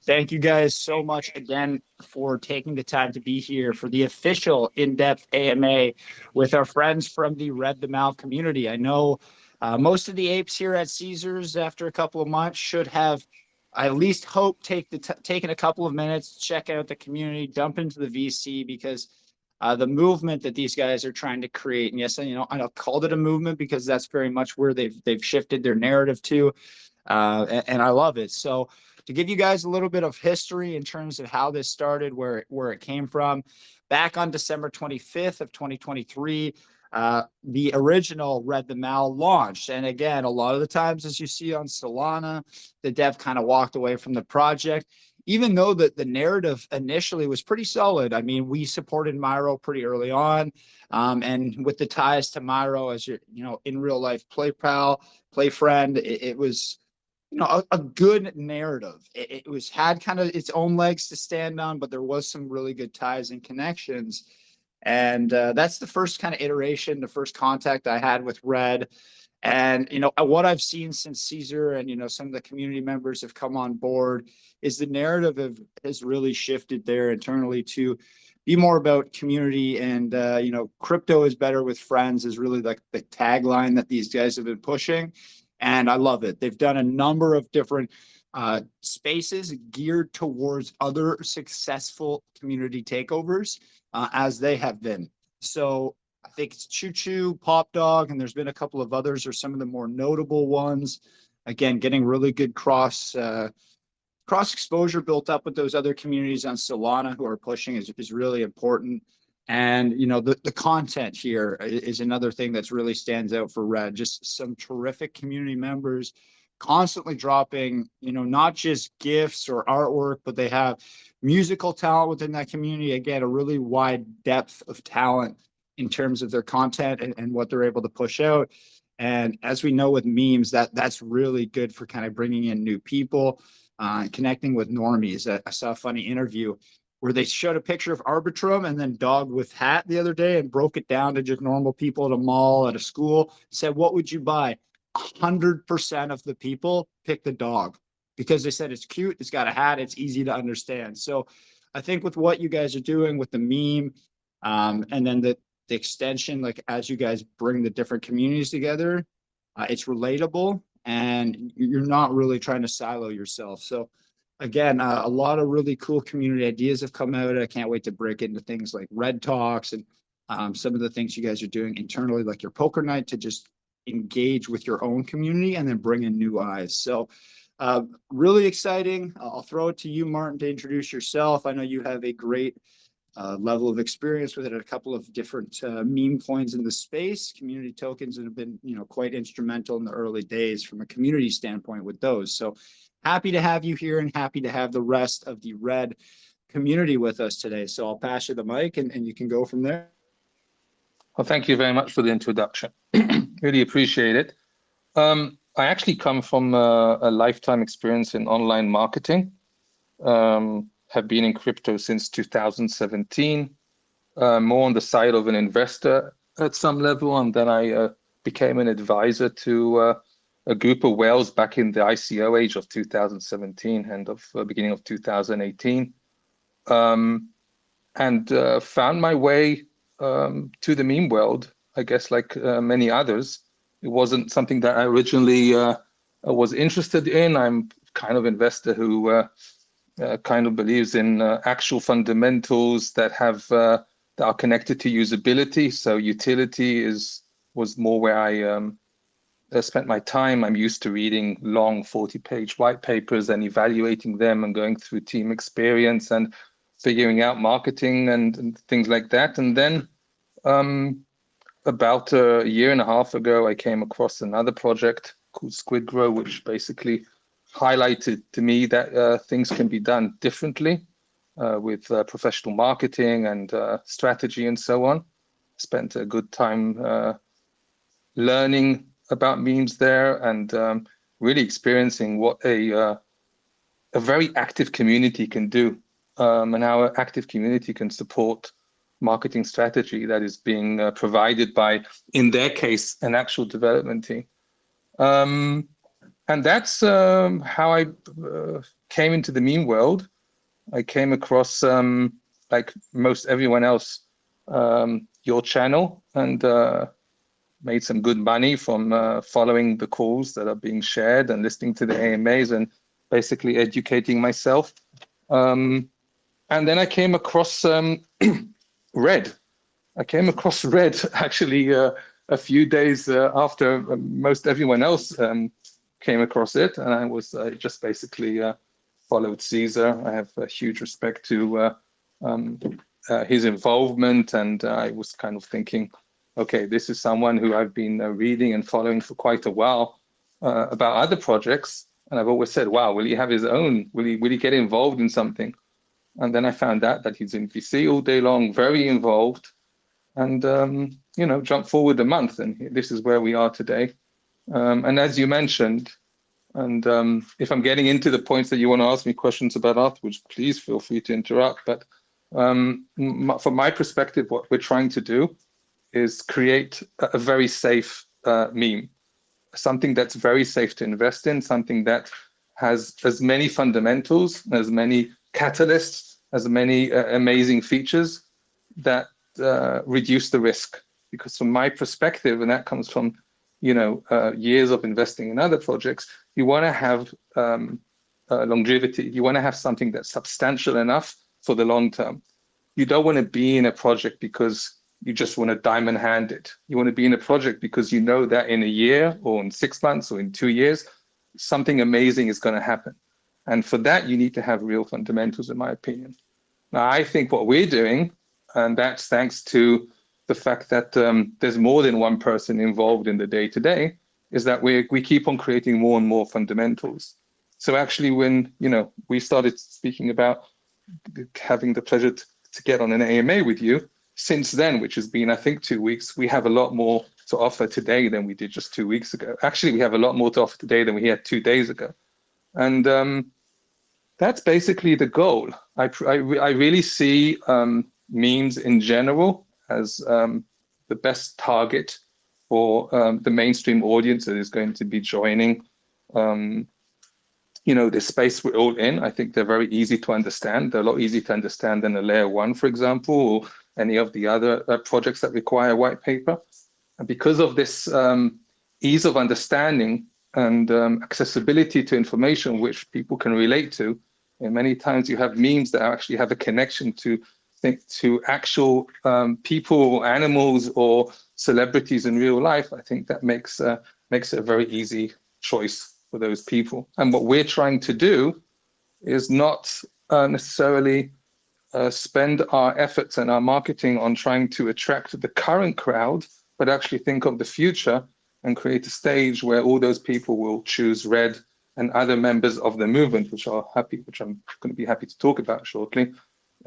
Thank you guys so much again for taking the time to be here for the official in-depth AMA with our friends from the Read the Mal community. I know most of the apes here at Caesars after a couple of months should have, I at least hope, taken a couple of minutes to check out the community, dump into the VC, because the movement that these guys are trying to create, and yes, I called it a movement because that's very much where they've shifted their narrative to, and I love it. So to give you guys a little bit of history in terms of how this started, where it came from, back on December 25th of 2023, the original Read the Mal launched. And again, a lot of the times, as you see on Solana, the dev kind of walked away from the project, even though the narrative initially was pretty solid. I mean, we supported MYRO pretty early on, and with the ties to MYRO as your, in real life play pal, play friend, it was a good narrative. It was had kind of its own legs to stand on, but there was some really good ties and connections. And that's the first kind of iteration, the first contact I had with Red. And, what I've seen since Caesar and, some of the community members have come on board is the narrative has really shifted there internally to be more about community. And, crypto is better with friends is really like the tagline that these guys have been pushing. And I love it. They've done a number of different spaces geared towards other successful community takeovers as they have been. So I think it's CHUCHU, POPDOG, and there's been a couple of others are some of the more notable ones. Again, getting really good cross exposure built up with those other communities on Solana who are pushing is really important. And, the content here is another thing that's really stands out for Red. Just some terrific community members constantly dropping, not just gifts or artwork, but they have musical talent within that community. Again, a really wide depth of talent in terms of their content and what they're able to push out. And as we know with memes, that's really good for kind of bringing in new people, connecting with normies. I saw a funny interview where they showed a picture of Arbitrum and then Dog with Hat the other day and broke it down to just normal people at a mall, at a school, said, what would you buy? 100% of the people picked the dog because they said it's cute, it's got a hat, it's easy to understand. So I think with what you guys are doing with the meme, and then the extension, like as you guys bring the different communities together, it's relatable and you're not really trying to silo yourself. So again, a lot of really cool community ideas have come out. I can't wait to break into things like Red Talks and some of the things you guys are doing internally, like your poker night, to just engage with your own community and then bring in new eyes. So really exciting. I'll throw it to you, Martin, to introduce yourself. I know you have a great level of experience with it at a couple of different meme coins in the space, community tokens that have been, quite instrumental in the early days from a community standpoint with those. So happy to have you here and happy to have the rest of the Red community with us today. So I'll pass you the mic and you can go from there. Well, thank you very much for the introduction. Really appreciate it. I actually come from a lifetime experience in online marketing. Have been in crypto since 2017, more on the side of an investor at some level. And then I became an advisor to a group of whales back in the ICO age of 2017 and of beginning of 2018, and found my way to the meme world, I guess, like many others. It wasn't something that I originally was interested in. I'm kind of investor who kind of believes in actual fundamentals that have that are connected to usability. So utility was more where I spent my time. I'm used to reading long 40-page white papers and evaluating them and going through team experience and figuring out marketing and things like that. And then about a year and a half ago, I came across another project called Squid Grow, which basically highlighted to me that things can be done differently with professional marketing and strategy and so on. Spent a good time learning about memes there and really experiencing what a very active community can do, and how an active community can support marketing strategy that is being provided by, in their case, an actual development team. And that's how I came into the meme world, I came across, like most everyone else, your channel, and made some good money from following the calls that are being shared and listening to the AMAs and basically educating myself. And then I came across Red. I came across Red actually a few days after most everyone else came across it, and I was just basically followed Caesar. I have a huge respect to his involvement, and I was kind of thinking, okay, this is someone who I've been reading and following for quite a while about other projects, and I've always said, wow, will he have his own? Will he get involved in something? And then I found out that he's in VC all day long, very involved, and you know, jump forward a month, and this is where we are today. And as you mentioned, and if I'm getting into the points that you want to ask me questions about afterwards, please feel free to interrupt. But from my perspective, what we're trying to do is create a very safe meme, something that's very safe to invest in, something that has as many fundamentals, as many catalysts, as many amazing features that reduce the risk. Because from my perspective, and that comes from, you know, years of investing in other projects, you want to have longevity. You want to have something that's substantial enough for the long term. You don't want to be in a project because you just want to diamond hand it. You want to be in a project because you know that in a year or in 6 months or in 2 years, something amazing is going to happen. And for that, you need to have real fundamentals, in my opinion. Now, I think what we're doing, and that's thanks to the fact that there's more than one person involved in the day-to-day, is that we keep on creating more and more fundamentals. So actually, when, you know, we started speaking about having the pleasure to get on an AMA with you, since then, which has been, I think, 2 weeks, we have a lot more to offer today than we did just 2 weeks ago. Actually, we have a lot more to offer today than we had 2 days ago. And that's basically the goal. I really see memes in general as the best target for the mainstream audience that is going to be joining you know, the space we're all in. I think they're very easy to understand. They're a lot easier to understand than a layer 1, for example, or any of the other projects that require white paper. And because of this ease of understanding and accessibility to information which people can relate to, and many times you have memes that actually have a connection to actual people, animals, or celebrities in real life. I think that makes it a very easy choice for those people. And what we're trying to do is not necessarily spend our efforts and our marketing on trying to attract the current crowd, but actually think of the future and create a stage where all those people will choose Red and other members of the movement, which I'm going to be happy to talk about shortly,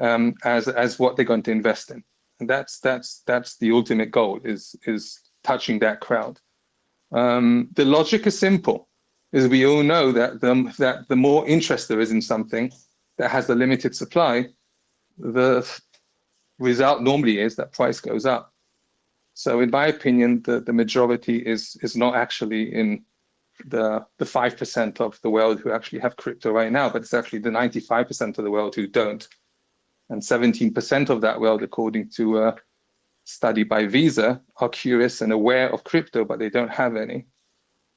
as what they're going to invest in. And that's the ultimate goal, is touching that crowd. The logic is simple, is we all know that the more interest there is in something that has a limited supply, the result normally is that price goes up. So in my opinion, the majority is not actually in the 5% of the world who actually have crypto right now, but it's actually the 95% of the world who don't. And 17% of that world, according to a study by Visa, are curious and aware of crypto, but they don't have any.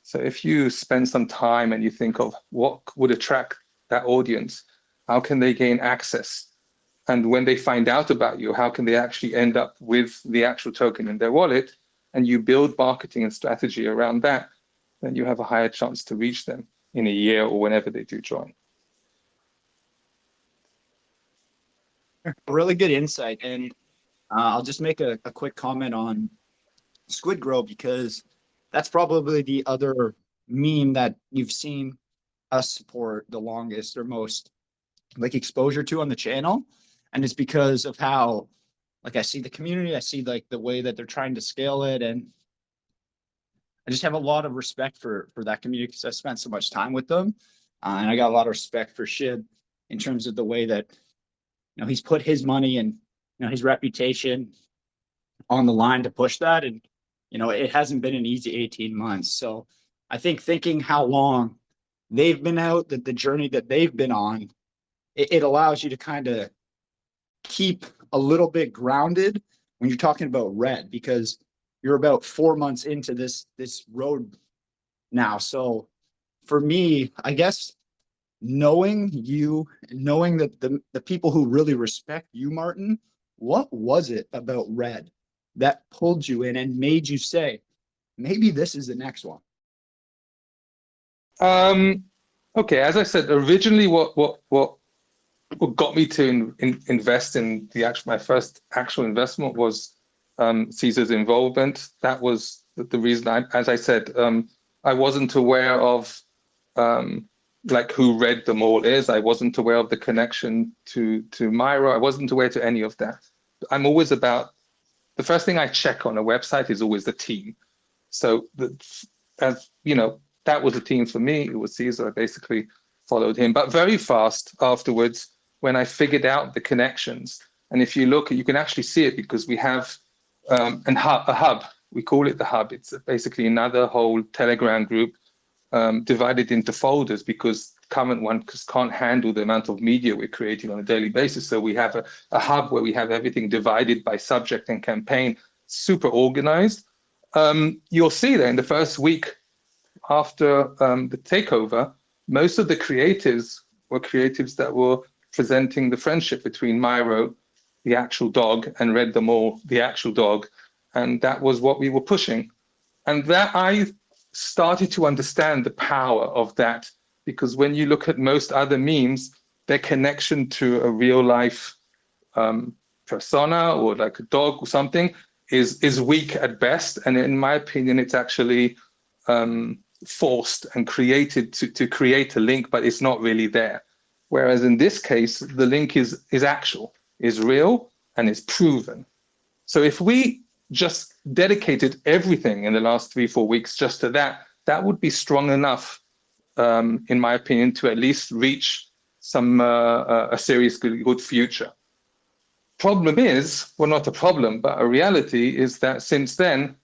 So if you spend some time and you think of what would attract that audience, how can they gain access? And when they find out about you, how can they actually end up with the actual token in their wallet? And you build marketing and strategy around that, then you have a higher chance to reach them in a year or whenever they do join. Really good insight. And I'll just make a quick comment on Squid Grow, because that's probably the other meme that you've seen us support the longest or most like exposure to on the channel. And it's because of how, like, I see the community, I see like the way that they're trying to scale it. And I just have a lot of respect for that community because I spent so much time with them. And I got a lot of respect for Shib in terms of the way that, you know, he's put his money and, you know, his reputation on the line to push that. And, you know, it hasn't been an easy 18 months. So I think thinking how long they've been out, that the journey that they've been on, it allows you to kind of keep a little bit grounded when you're talking about red, because you're about 4 months into this road now. So for me, I guess knowing you, knowing that the people who really respect you, Martin, what was it about red that pulled you in and made you say, maybe this is the next one? Okay, as I said, originally what got me to invest in my first actual investment was Caesar's involvement. That was the reason. As I said, I wasn't aware of like who Red the Mall is. I wasn't aware of the connection to MYRO. I wasn't aware to any of that. I'm always about, the first thing I check on a website is always the team. So as you know, that was the team for me. It was Caesar. I basically followed him. But very fast afterwards, when I figured out the connections, and if you look, you can actually see it because we have a hub. We call it the hub. It's basically another whole Telegram group divided into folders because current one can't handle the amount of media we're creating on a daily basis. So we have a hub where we have everything divided by subject and campaign, super organized. You'll see that in the first week after the takeover, most of the creatives were creatives that were presenting the friendship between MYRO, the actual dog, and Red the Mall, the actual dog. And that was what we were pushing. And that I started to understand the power of that, because when you look at most other memes, their connection to a real life persona or like a dog or something is weak at best. And in my opinion, it's actually forced and created to create a link, but it's not really there. Whereas in this case, the link is actual, is real, and is proven. So if we just dedicated everything in the last 3-4 weeks just to that, that would be strong enough, in my opinion, to at least reach some a serious good future. Problem is, well, not a problem, but a reality is that since then,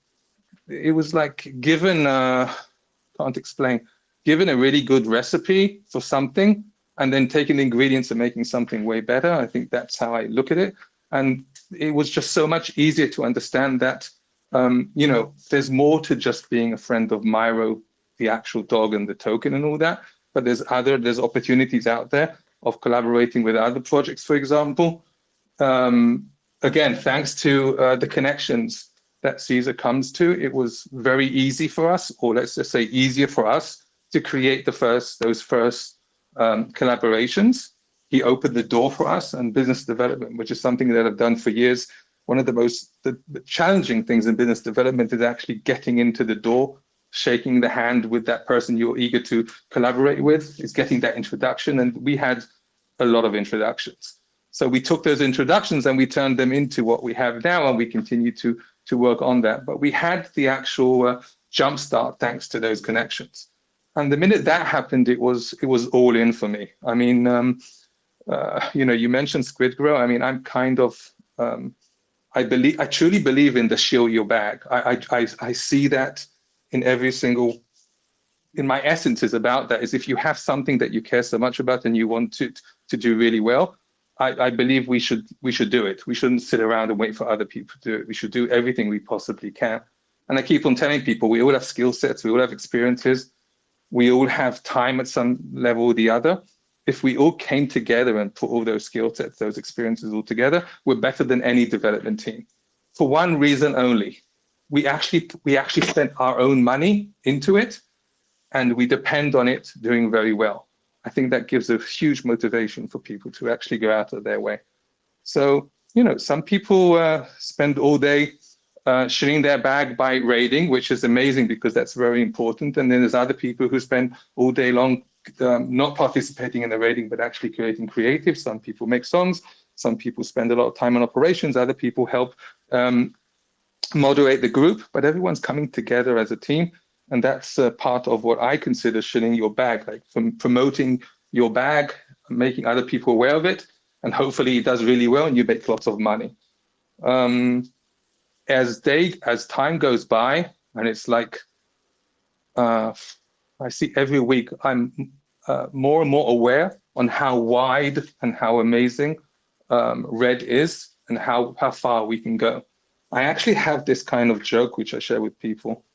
it was like given, can't explain, given a really good recipe for something, and then taking the ingredients and making something way better. I think that's how I look at it. And it was just so much easier to understand that, you know, there's more to just being a friend of MYRO, the actual dog and the token and all that, but there's opportunities out there of collaborating with other projects, for example. Again, thanks to the connections that Caesar comes to, it was very easy for us, or let's just say easier for us, to create those first collaborations. He opened the door for us, and business development, which is something that I've done for years. One of the challenging things in business development is actually getting into the door, shaking the hand with that person you're eager to collaborate with, is getting that introduction. And we had a lot of introductions. So we took those introductions and we turned them into what we have now, and we continue to work on that. But we had the actual jumpstart thanks to those connections. And the minute that happened, it was all in for me. I mean, you know, you mentioned Squid Grow. I mean, I'm kind of, I truly believe in the shield your bag. I see that in every single, in my essence is about that, is if you have something that you care so much about and you want to do really well, I believe we should do it. We shouldn't sit around and wait for other people to do it. We should do everything we possibly can. And I keep on telling people, we all have skill sets, we all have experiences, we all have time at some level or the other. If we all came together and put all those skill sets, those experiences all together, we're better than any development team. For one reason only, we actually spent our own money into it, and we depend on it doing very well. I think that gives a huge motivation for people to actually go out of their way. So, you know, some people spend all day shilling their bag by raiding, which is amazing because that's very important. And then there's other people who spend all day long not participating in the raiding, but actually creating creative. Some people make songs. Some people spend a lot of time on operations. Other people help moderate the group, but everyone's coming together as a team. And that's part of what I consider shilling your bag, like from promoting your bag, making other people aware of it, and hopefully it does really well and you make lots of money. As time goes by, and it's like, I I see every week, I'm more and more aware on how wide and how amazing red is and how far we can go. I actually have this kind of joke, which I share with people,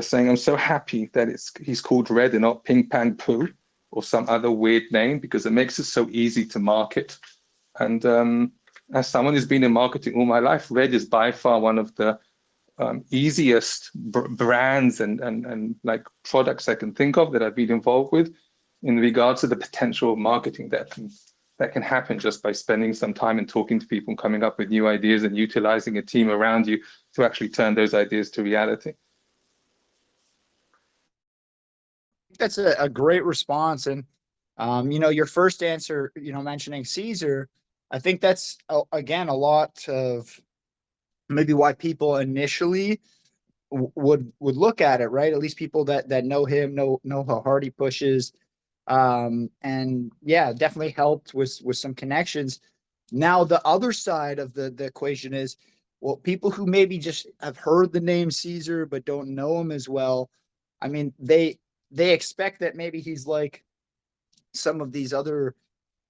saying I'm so happy that he's called red and not Ping Pang Poo or some other weird name, because it makes it so easy to market. And as someone who's been in marketing all my life, red is by far one of the easiest brands and like products I can think of that I've been involved with in regards to the potential marketing that can happen just by spending some time and talking to people and coming up with new ideas and utilizing a team around you to actually turn those ideas to reality. That's a great response. And, you know, your first answer, you know, mentioning Caesar, I think that's, again, a lot of maybe why people initially would look at it, right? At least people that know him, know how hard he pushes. And yeah, definitely helped with some connections. Now, the other side of the equation is, well, people who maybe just have heard the name Caesar but don't know him as well. I mean, they expect that maybe he's like some of these other,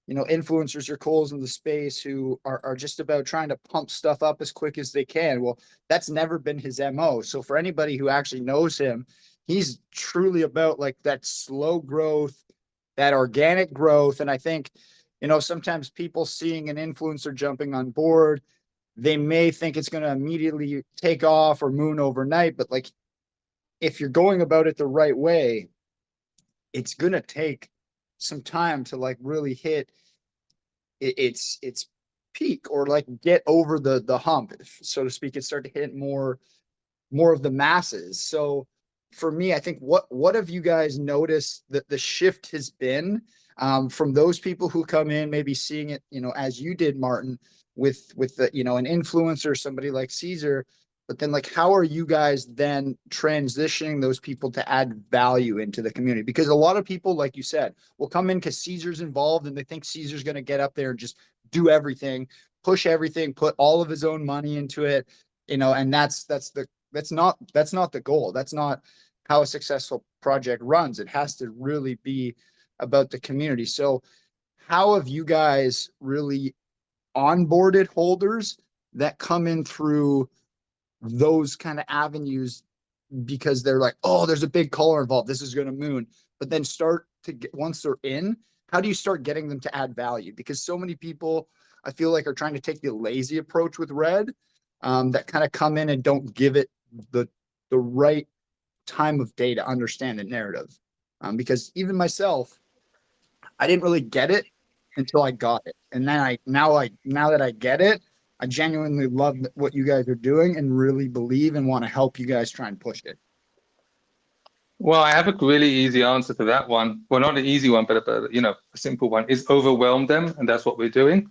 you know, influencers or Coles in the space who are just about trying to pump stuff up as quick as they can. Well, that's never been his MO. So for anybody who actually knows him, he's truly about like that slow growth, that organic growth. And I think, you know, sometimes people seeing an influencer jumping on board, they may think it's going to immediately take off or moon overnight. But like, if you're going about it the right way, it's going to take some time to like really hit its peak, or like get over the hump, so to speak, and start to hit more of the masses. So for me, I think what have you guys noticed that the shift has been from those people who come in maybe seeing it, you know, as you did, Martin, with the, you know, an influencer, somebody like Caesar, but then like how are you guys then transitioning those people to add value into the community? Because a lot of people, like you said, will come in because Caesar's involved and they think Caesar's going to get up there and just do everything, push everything, put all of his own money into it, you know, and that's not the goal. That's not how a successful project runs. It has to really be about the community. So how have you guys really onboarded holders that come in through those kind of avenues, because they're like, oh, there's a big color involved, this is going to moon, but then start to get, once they're in, how do you start getting them to add value? Because so many people, I feel like, are trying to take the lazy approach with red, that kind of come in and don't give it the right time of day to understand the narrative. Because even myself, I didn't really get it until I got it. And then now that I get it, I genuinely love what you guys are doing and really believe and want to help you guys try and push it. Well, I have a really easy answer to that one. Well, not an easy one, but you know, a simple one is overwhelm them, and that's what we're doing.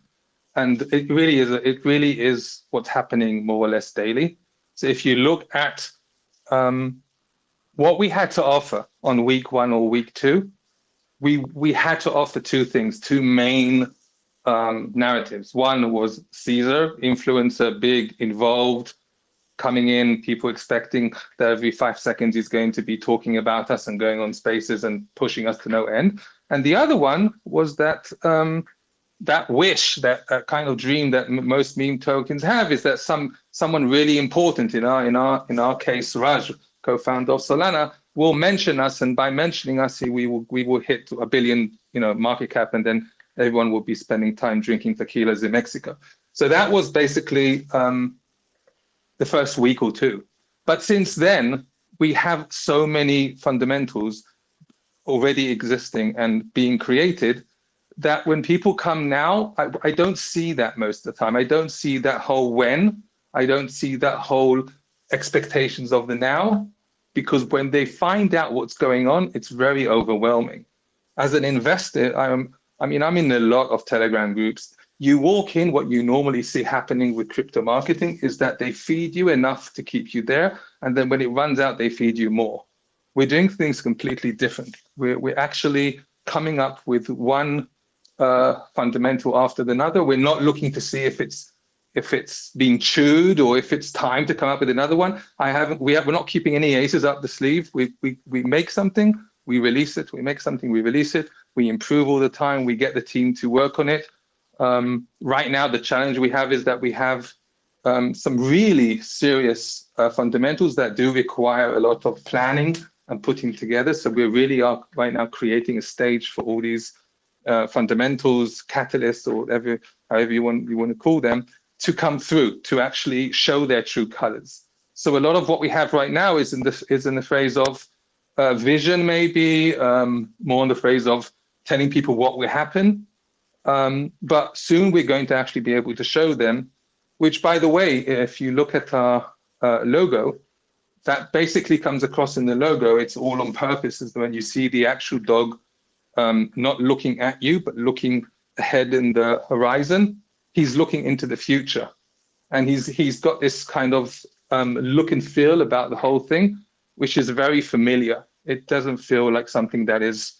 And it really is what's happening more or less daily. So if you look at what we had to offer on week 1 or week 2, we had to offer two main narratives. One was Caesar, influencer, big, involved, coming in, people expecting that every 5 seconds he's going to be talking about us and going on spaces and pushing us to no end. And the other one was that that wish, that kind of dream that most meme tokens have, is that someone really important, in our case, Raj, co-founder of Solana, will mention us, and by mentioning us, we will hit $1 billion, you know, market cap, and then everyone will be spending time drinking tequilas in Mexico. So that was basically the first week or two. But since then, we have so many fundamentals already existing and being created that when people come now, I don't see that most of the time. I don't see that whole when. I don't see that whole expectations of the now, because when they find out what's going on, it's very overwhelming. As an investor, I'm in a lot of Telegram groups. You walk in, what you normally see happening with crypto marketing is that they feed you enough to keep you there. And then when it runs out, they feed you more. We're doing things completely different. We're actually coming up with one fundamental after another. We're not looking to see if it's being chewed or if it's time to come up with another one. We're not keeping any aces up the sleeve. We make something, we release it. We make something, we release it. We improve all the time. We get the team to work on it. Right now, the challenge we have is that we have some really serious fundamentals that do require a lot of planning and putting together. So we really are right now creating a stage for all these fundamentals, catalysts, or whatever, however you want to call them, to come through, to actually show their true colors. So a lot of what we have right now is in the phase of vision, maybe more in the phase of telling people what will happen. But soon we're going to actually be able to show them, which, by the way, if you look at our logo, that basically comes across in the logo. It's all on purpose, is when you see the actual dog not looking at you, but looking ahead in the horizon. He's looking into the future. And he's got this kind of look and feel about the whole thing, which is very familiar. It doesn't feel like something that is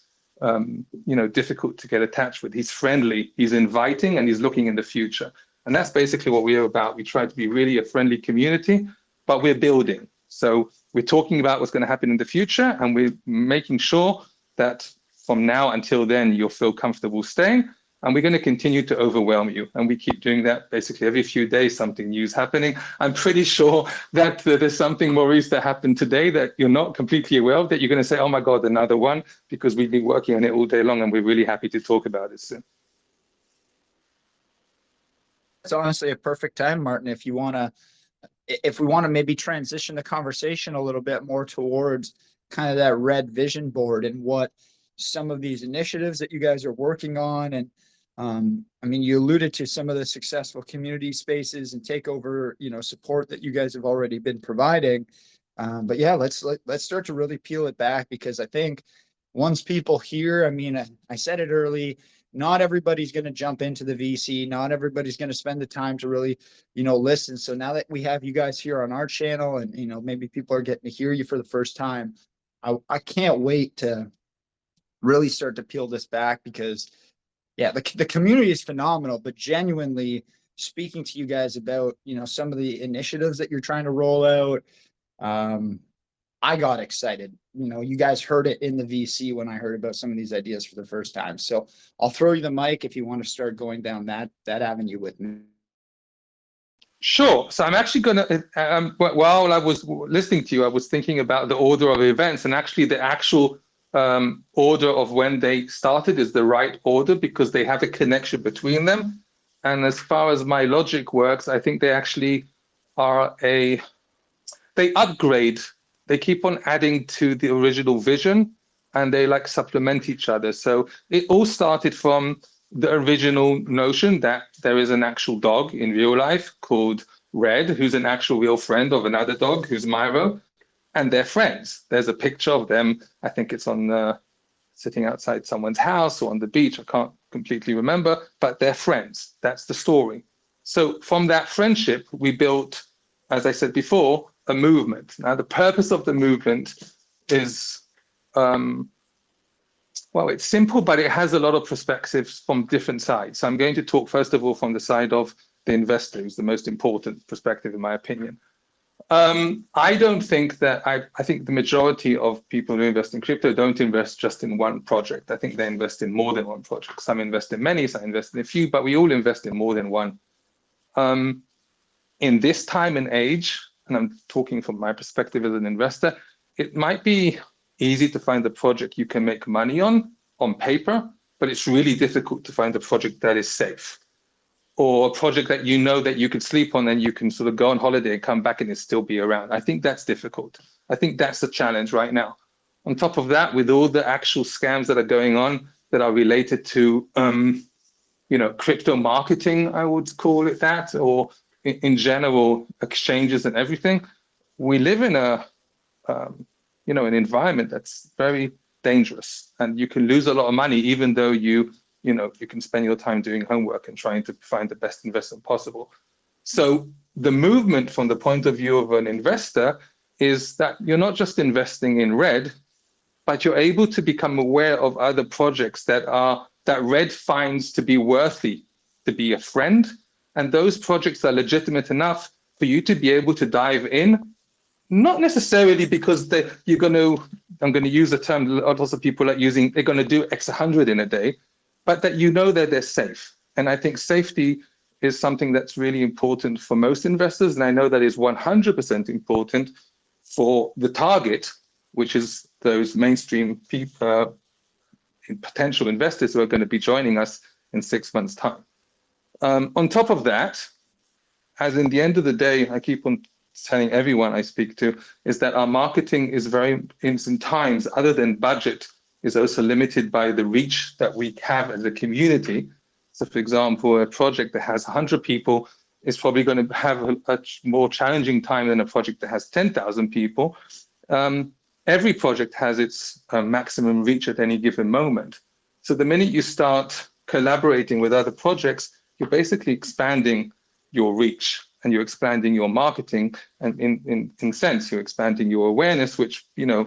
difficult to get attached with. He's friendly, he's inviting, and he's looking in the future. And that's basically what we are about. We try to be really a friendly community, but we're building. So we're talking about what's going to happen in the future, and we're making sure that from now until then, you'll feel comfortable staying. And we're going to continue to overwhelm you. And we keep doing that basically every few days, something new is happening. I'm pretty sure that there's something, Maurice, that happened today that you're not completely aware of, that you're going to say, oh my God, another one, because we've been working on it all day long and we're really happy to talk about it soon. It's honestly a perfect time, Martin, if we want to maybe transition the conversation a little bit more towards kind of that red vision board and what some of these initiatives that you guys are working on. And I mean, you alluded to some of the successful community spaces and takeover, support that you guys have already been providing. But yeah, let's start to really peel it back, because I think once people hear, I mean, I said it early, not everybody's going to jump into the VC. Not everybody's going to spend the time to really, listen. So now that we have you guys here on our channel and, maybe people are getting to hear you for the first time, I can't wait to really start to peel this back, because yeah, the community is phenomenal, but genuinely speaking to you guys about, some of the initiatives that you're trying to roll out, I got excited. You guys heard it in the VC when I heard about some of these ideas for the first time. So I'll throw you the mic if you want to start going down that avenue with me. Sure. So I'm actually going to, while I was listening to you, I was thinking about the order of events, and actually the actual order of when they started is the right order, because they have a connection between them. And as far as my logic works, I think they actually are they upgrade. They keep on adding to the original vision, and they like supplement each other. So it all started from the original notion that there is an actual dog in real life called Red, who's an actual real friend of another dog who's MYRO, and they're friends. There's a picture of them. I think it's on sitting outside someone's house or on the beach. I can't completely remember, but they're friends. That's the story. So from that friendship, we built, as I said before, a movement. Now, the purpose of the movement is, well, it's simple, but it has a lot of perspectives from different sides. So I'm going to talk, first of all, from the side of the investor, who's the most important perspective, in my opinion. I don't think that, I think the majority of people who invest in crypto don't invest just in one project. I think they invest in more than one project. Some invest in many, some invest in a few, but we all invest in more than one. In this time and age, and I'm talking from my perspective as an investor, it might be easy to find a project you can make money on paper, but it's really difficult to find a project that is safe, or a project that that you could sleep on and you can sort of go on holiday and come back and it still be around. I think that's difficult. I think that's the challenge right now. On top of that, with all the actual scams that are going on that are related to, crypto marketing, I would call it that, or in general, exchanges and everything, we live in an environment that's very dangerous, and you can lose a lot of money, even though you can spend your time doing homework and trying to find the best investment possible. So the movement from the point of view of an investor is that you're not just investing in Red, but you're able to become aware of other projects that Red finds to be worthy to be a friend. And those projects are legitimate enough for you to be able to dive in, Not necessarily because you're going to, I'm going to use the term lots of people are using, they're going to do X 100 in a day, but that you know that they're safe. And I think safety is something that's really important for most investors. And I know that is 100% important for the target, which is those mainstream people, potential investors who are going to be joining us in 6 months' time. On top of that, as in the end of the day, I keep on telling everyone I speak to, is that our marketing is very, in times, other than budget, is also limited by the reach that we have as a community. So for example, a project that has 100 people is probably going to have a more challenging time than a project that has 10,000 people. Every project has its maximum reach at any given moment. So the minute you start collaborating with other projects, you're basically expanding your reach and you're expanding your marketing, and in sense, you're expanding your awareness, which, you know,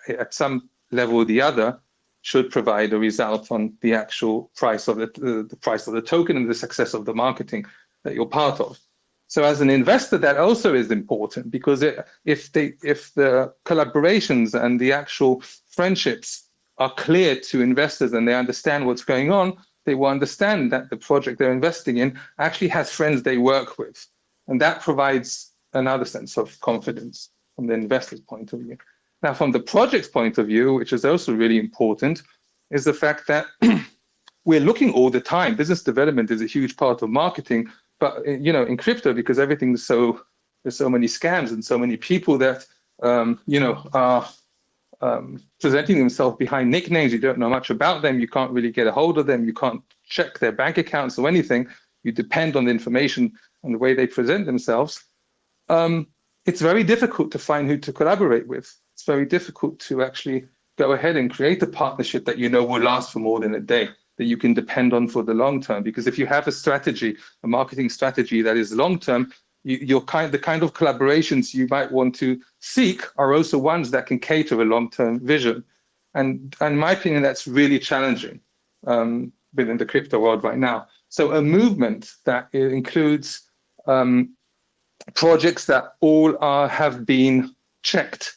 at some level or the other should provide a result on the actual price of the price of the token and the success of the marketing that you're part of. So as an investor, that also is important, because if the collaborations and the actual friendships are clear to investors and they understand what's going on, they will understand that the project they're investing in actually has friends they work with. And that provides another sense of confidence from the investor's point of view. Now, from the project's point of view, which is also really important, is the fact that we're looking all the time. Business development is a huge part of marketing, but you know, in crypto, because everything's so, there's so many scams and so many people that you know, are presenting themselves behind nicknames. You don't know much about them. You can't really get a hold of them. You can't check their bank accounts or anything. You depend on the information and the way they present themselves. It's very difficult to find who to collaborate with. It's very difficult to actually go ahead and create a partnership that you know will last for more than a day, that you can depend on for the long term. Because if you have a strategy, a marketing strategy that is long term, the kind of collaborations you might want to seek are also ones that can cater a long-term vision. And in my opinion, that's really challenging within the crypto world right now. So a movement that includes projects that all have been checked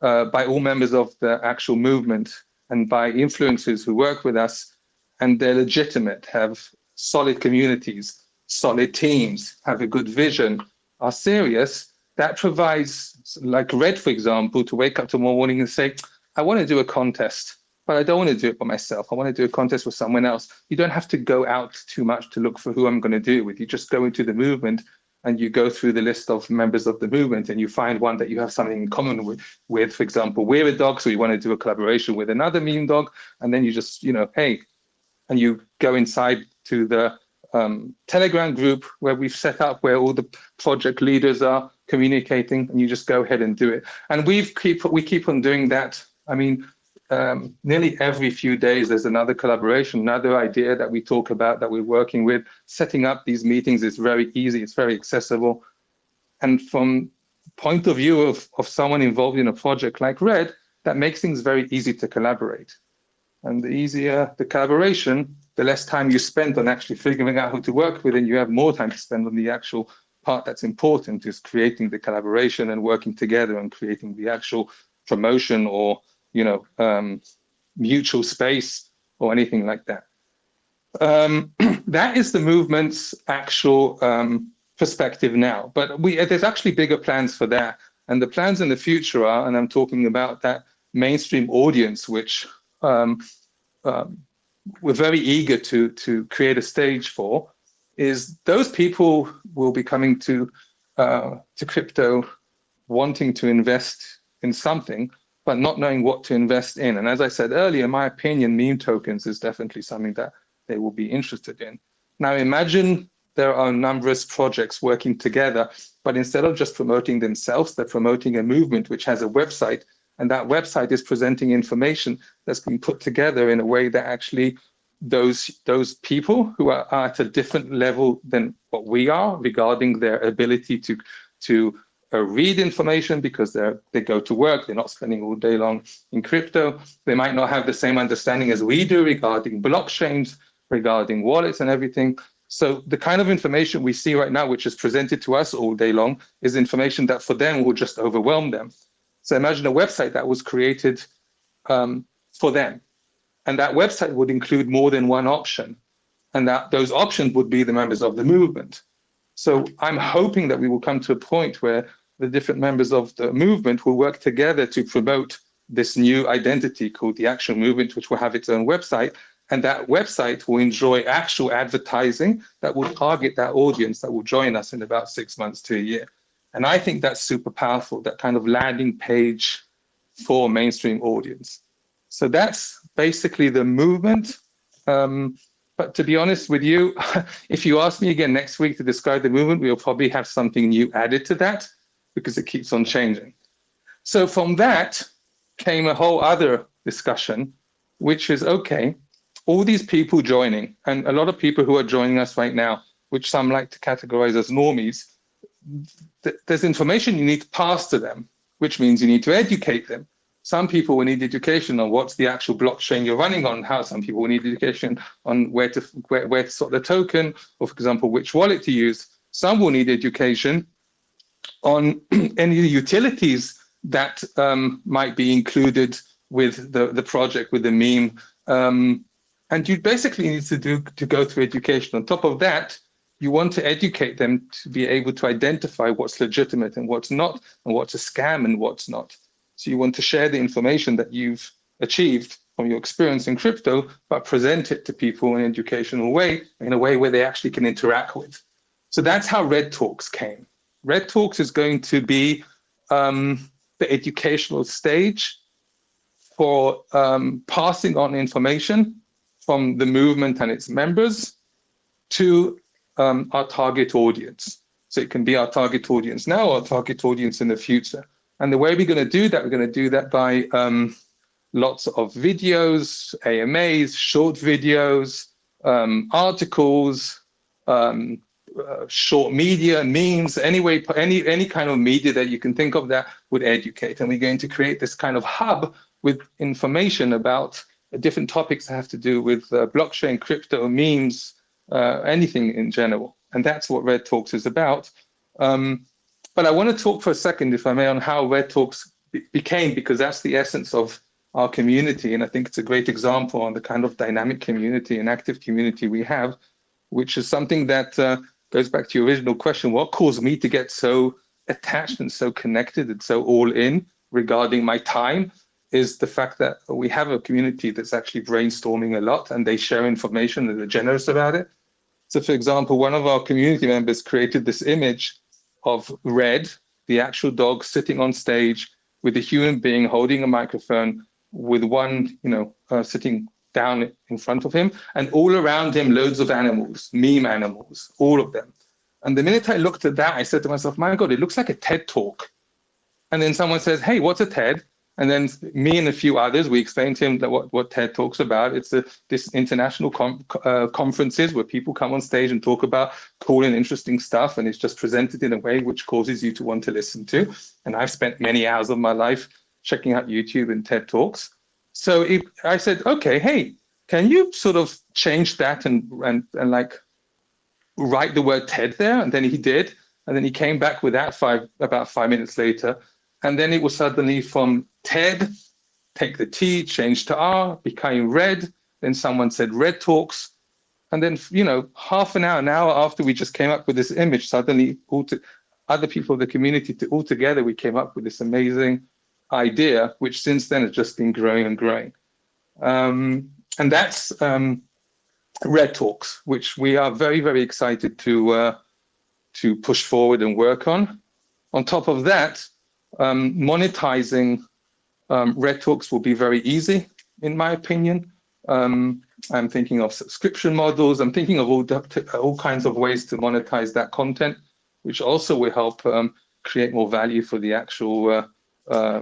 by all members of the actual movement and by influencers who work with us, and they're legitimate, have solid communities, solid teams, have a good vision, are serious, that provides, like Red, for example, to wake up tomorrow morning and say, I want to do a contest, but I don't want to do it by myself. I want to do a contest with someone else. You don't have to go out too much to look for who I'm going to do it with. You just go into the movement and you go through the list of members of the movement and you find one that you have something in common with. For example, we're a dog, so you want to do a collaboration with another meme dog, and then you just, you know, hey, and you go inside to the Telegram group where we've set up, where all the project leaders are communicating, and you just go ahead and do it. And we keep on doing that. I mean, nearly every few days there's another collaboration, another idea that we talk about, that we're working with. Setting up these meetings is very easy, it's very accessible. And from the point of view of someone involved in a project like Red, that makes things very easy to collaborate. And the easier the collaboration, the less time you spend on actually figuring out who to work with, and you have more time to spend on the actual part that's important, is creating the collaboration and working together and creating the actual promotion or, you know, mutual space or anything like that. That is the movement's actual perspective now, but there's actually bigger plans for that. And the plans in the future are, and I'm talking about that mainstream audience, which we're very eager to create a stage for, is those people will be coming to crypto wanting to invest in something, but not knowing what to invest in. And as I said earlier, in my opinion, meme tokens is definitely something that they will be interested in. Now imagine there are numerous projects working together, but instead of just promoting themselves, they're promoting a movement which has a website, and that website is presenting information that's been put together in a way that actually those people who are at a different level than what we are regarding their ability to read information, because they go to work, they're not spending all day long in crypto. They might not have the same understanding as we do regarding blockchains, regarding wallets and everything. So the kind of information we see right now, which is presented to us all day long, is information that for them will just overwhelm them. So imagine a website that was created for them. And that website would include more than one option. And that those options would be the members of the movement. So I'm hoping that we will come to a point where the different members of the movement will work together to promote this new identity called the Action Movement, which will have its own website. And that website will enjoy actual advertising that will target that audience that will join us in about 6 months to a year. And I think that's super powerful, that kind of landing page for mainstream audience. So that's basically the movement. But to be honest with you, if you ask me again next week to describe the movement, we'll probably have something new added to that because it keeps on changing. So from that came a whole other discussion, which is, okay, all these people joining, and a lot of people who are joining us right now, which some like to categorize as normies, there's information you need to pass to them, which means you need to educate them. Some people will need education on what's the actual blockchain you're running on, how some people will need education on where to sort the token, or for example, which wallet to use. Some will need education on any utilities that might be included with the project, with the meme. And you basically need to go through education. On top of that, you want to educate them to be able to identify what's legitimate and what's not, and what's a scam and what's not. So you want to share the information that you've achieved from your experience in crypto, but present it to people in an educational way, in a way where they actually can interact with. So that's how Red Talks came. Red Talks is going to be the educational stage for passing on information from the movement and its members to our target audience. So it can be our target audience now or our target audience in the future. And the way we're going to do that, we're going to do that by lots of videos, AMAs, short videos, articles, short media, memes, any kind of media that you can think of that would educate. And we're going to create this kind of hub with information about different topics that have to do with blockchain, crypto, memes, anything in general. And that's what Red Talks is about. But I want to talk for a second, if I may, on how Red Talks became, because that's the essence of our community. And I think it's a great example on the kind of dynamic community and active community we have, which is something that goes back to your original question. What caused me to get so attached and so connected and so all in regarding my time is the fact that we have a community that's actually brainstorming a lot, and they share information and they're generous about it. So for example, one of our community members created this image of Red, the actual dog, sitting on stage with a human being holding a microphone with one, sitting down in front of him, and all around him, loads of animals, meme animals, all of them. And the minute I looked at that, I said to myself, my God, it looks like a TED talk. And then someone says, hey, what's a TED? And then me and a few others, we explained to him that what TED Talk's about. It's this international conferences where people come on stage and talk about cool and interesting stuff, and it's just presented in a way which causes you to want to listen to. And I've spent many hours of my life checking out YouTube and TED Talks. So I said, okay, hey, can you sort of change that and like write the word TED there? And then he did. And then he came back with that about 5 minutes later. And then it was suddenly from TED, take the T, change to R, became Red. Then someone said Red Talks. And then, half an hour after we just came up with this image, suddenly other people of the community, all together, we came up with this amazing idea, which since then has just been growing and growing. And that's Red Talks, which we are very, very excited to push forward and work on. On top of that, monetizing Red Talks will be very easy, in my opinion. I'm thinking of subscription models. I'm thinking of all kinds of ways to monetize that content, which also will help create more value for the actual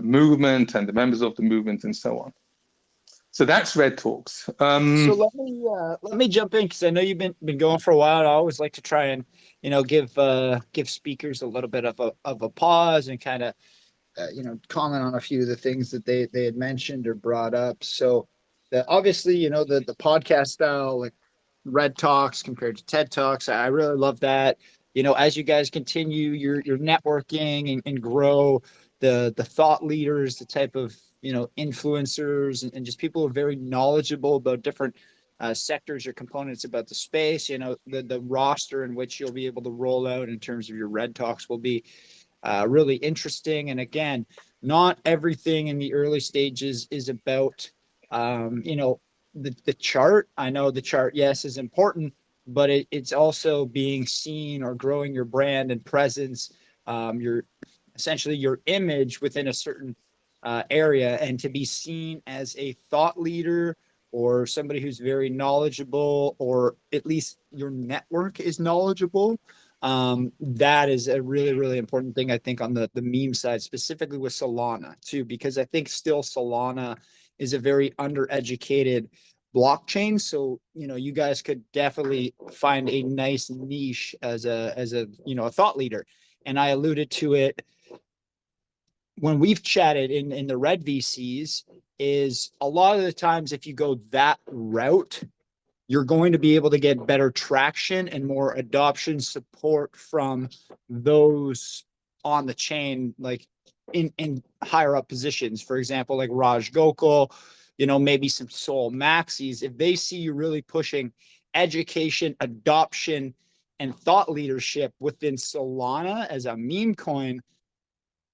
movement and the members of the movement and so on. So that's Red Talks. So let me jump in, because I know you've been going for a while. I always like to try and give speakers a little bit of a pause and kind of comment on a few of the things that they had mentioned or brought up. So obviously the podcast style, like Red Talks compared to TED Talks. I really love that. You know, as you guys continue your networking and grow the thought leaders, the type of, you know, influencers and just people who are very knowledgeable about different sectors or components about the space, you know, the roster in which you'll be able to roll out in terms of your Red Talks will be really interesting. And again, not everything in the early stages is about, you know, the chart. I know the chart, yes, is important, but it's also being seen or growing your brand and presence, your essentially your image within a certain area, and to be seen as a thought leader or somebody who's very knowledgeable, or at least your network is knowledgeable. That is a really, really important thing, I think, on the meme side, specifically with Solana too, because I think still Solana is a very undereducated blockchain. So, you know, you guys could definitely find a nice niche as a, you know, a thought leader. And I alluded to it when we've chatted in the Red VCs, is a lot of the times if you go that route, you're going to be able to get better traction and more adoption support from those on the chain, like in higher up positions. For example, like Raj Gokul, you know, maybe some Sol Maxis. If they see you really pushing education, adoption, and thought leadership within Solana as a meme coin,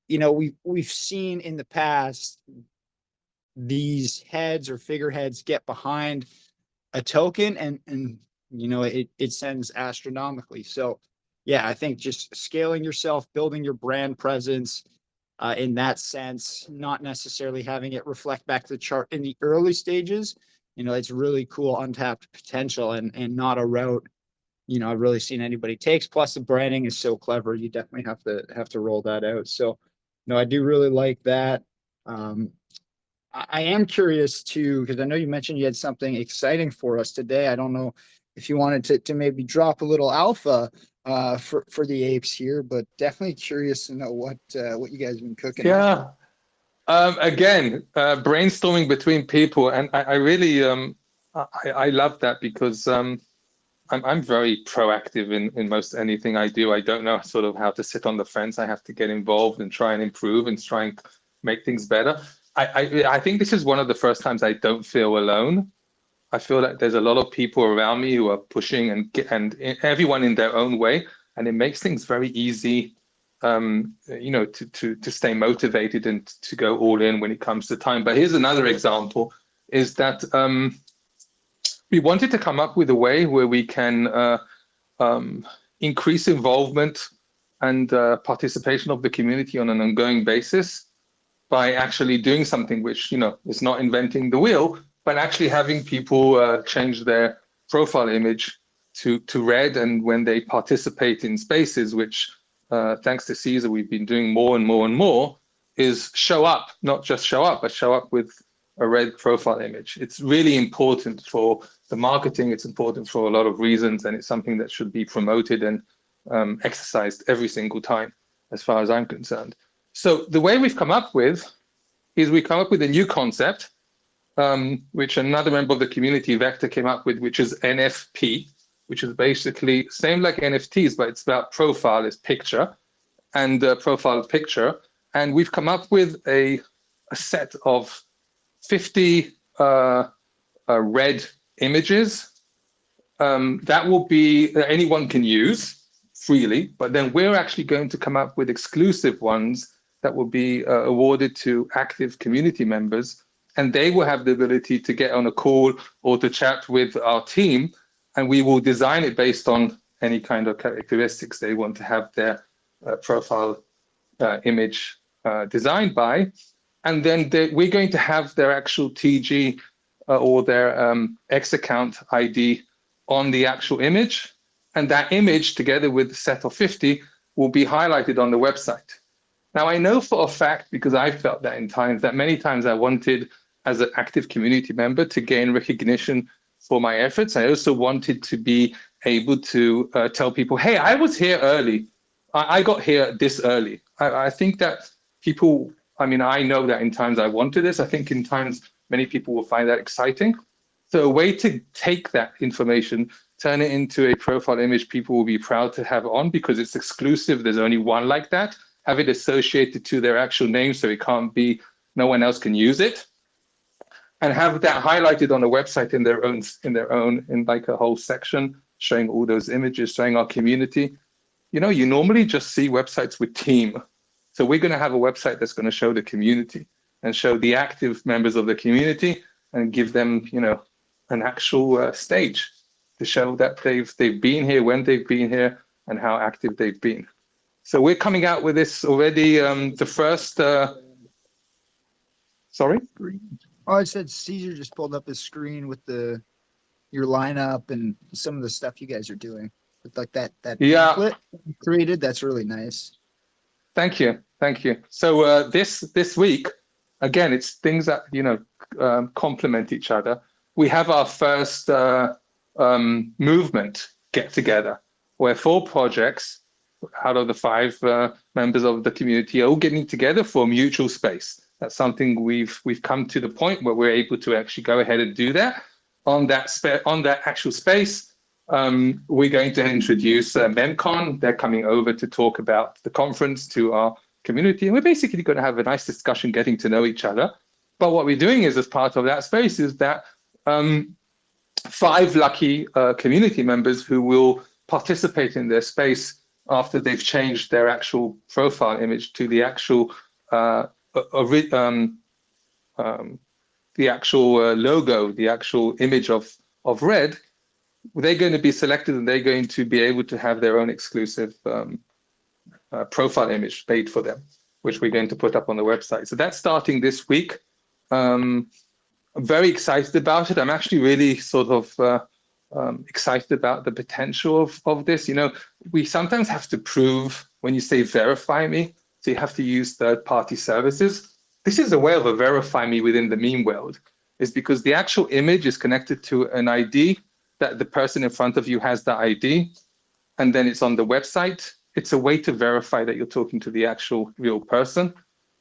you know, we've seen in the past these heads or figureheads get behind a token and you know, it sends astronomically. So yeah, I think just scaling yourself, building your brand presence in that sense, not necessarily having it reflect back to the chart in the early stages, you know, it's really cool untapped potential and not a route, you know, I've really seen anybody takes. Plus the branding is so clever, you definitely have to roll that out. So no, I do really like that. I am curious too, because I know you mentioned you had something exciting for us today. I don't know if you wanted to maybe drop a little alpha for the apes here, but definitely curious to know what you guys have been cooking. Yeah. Again, brainstorming between people, and I really I love that because I'm very proactive in most anything I do. I don't know sort of how to sit on the fence. I have to get involved and try and improve and try and make things better. I think this is one of the first times I don't feel alone. I feel like there's a lot of people around me who are pushing and everyone in their own way, and it makes things very easy, you know, to stay motivated and to go all in when it comes to time. But here's another example: is that we wanted to come up with a way where we can increase involvement and participation of the community on an ongoing basis by actually doing something which, you know, is not inventing the wheel, but actually having people change their profile image to red, and when they participate in spaces, which thanks to Caesar we've been doing more and more and more, is show up, not just show up, but show up with a red profile image. It's really important for the marketing, it's important for a lot of reasons, and it's something that should be promoted and exercised every single time, as far as I'm concerned. So the way we've come up with is we come up with a new concept, which another member of the community, Vector, came up with, which is NFP, which is basically same like NFTs, but it's about profile as picture and profile picture. And we've come up with a set of 50 red images that will be anyone can use freely, but then we're actually going to come up with exclusive ones that will be awarded to active community members, and they will have the ability to get on a call or to chat with our team, and we will design it based on any kind of characteristics they want to have their profile image designed by. And then we're going to have their actual TG or their X account ID on the actual image. And that image, together with the set of 50, will be highlighted on the website. Now, I know for a fact, because I felt that in times, that many times I wanted, as an active community member, to gain recognition for my efforts. I also wanted to be able to tell people, hey, I was here early. I got here this early. I think that people, I mean, I know that in times I wanted this. I think in times many people will find that exciting. So a way to take that information, turn it into a profile image people will be proud to have on because it's exclusive. There's only one like that. Have it associated to their actual name so it can't be, no one else can use it. And have that highlighted on the website in like a whole section, showing all those images, showing our community. You know, you normally just see websites with team. So we're going to have a website that's going to show the community and show the active members of the community and give them, you know, an actual stage to show that they've been here, when they've been here, and how active they've been. So we're coming out with this already. The first, sorry? Oh, I said Caesar just pulled up his screen with your lineup and some of the stuff you guys are doing with like that Yeah. pamphlet you created. That's really nice. Thank you. So this week, again, it's things that, you know, complement each other. We have our first movement get together where 4 projects out of the 5 members of the community are all getting together for a mutual space. That's something we've come to the point where we're able to actually go ahead and do that on that actual space. We're going to introduce MemeCon. They're coming over to talk about the conference to our community. And we're basically going to have a nice discussion, getting to know each other. But what we're doing is, as part of that space, is that 5 lucky community members who will participate in their space after they've changed their actual profile image to the actual logo, the actual image of red. They're going to be selected and they're going to be able to have their own exclusive profile image made for them, which we're going to put up on the website. So that's starting this week. I'm very excited about it. I'm actually really sort of excited about the potential of this. You know, we sometimes have to prove when you say verify me, so you have to use third-party services. This is a way of a verify me within the meme world, is because the actual image is connected to an ID that the person in front of you has the ID, and then it's on the website. It's a way to verify that you're talking to the actual real person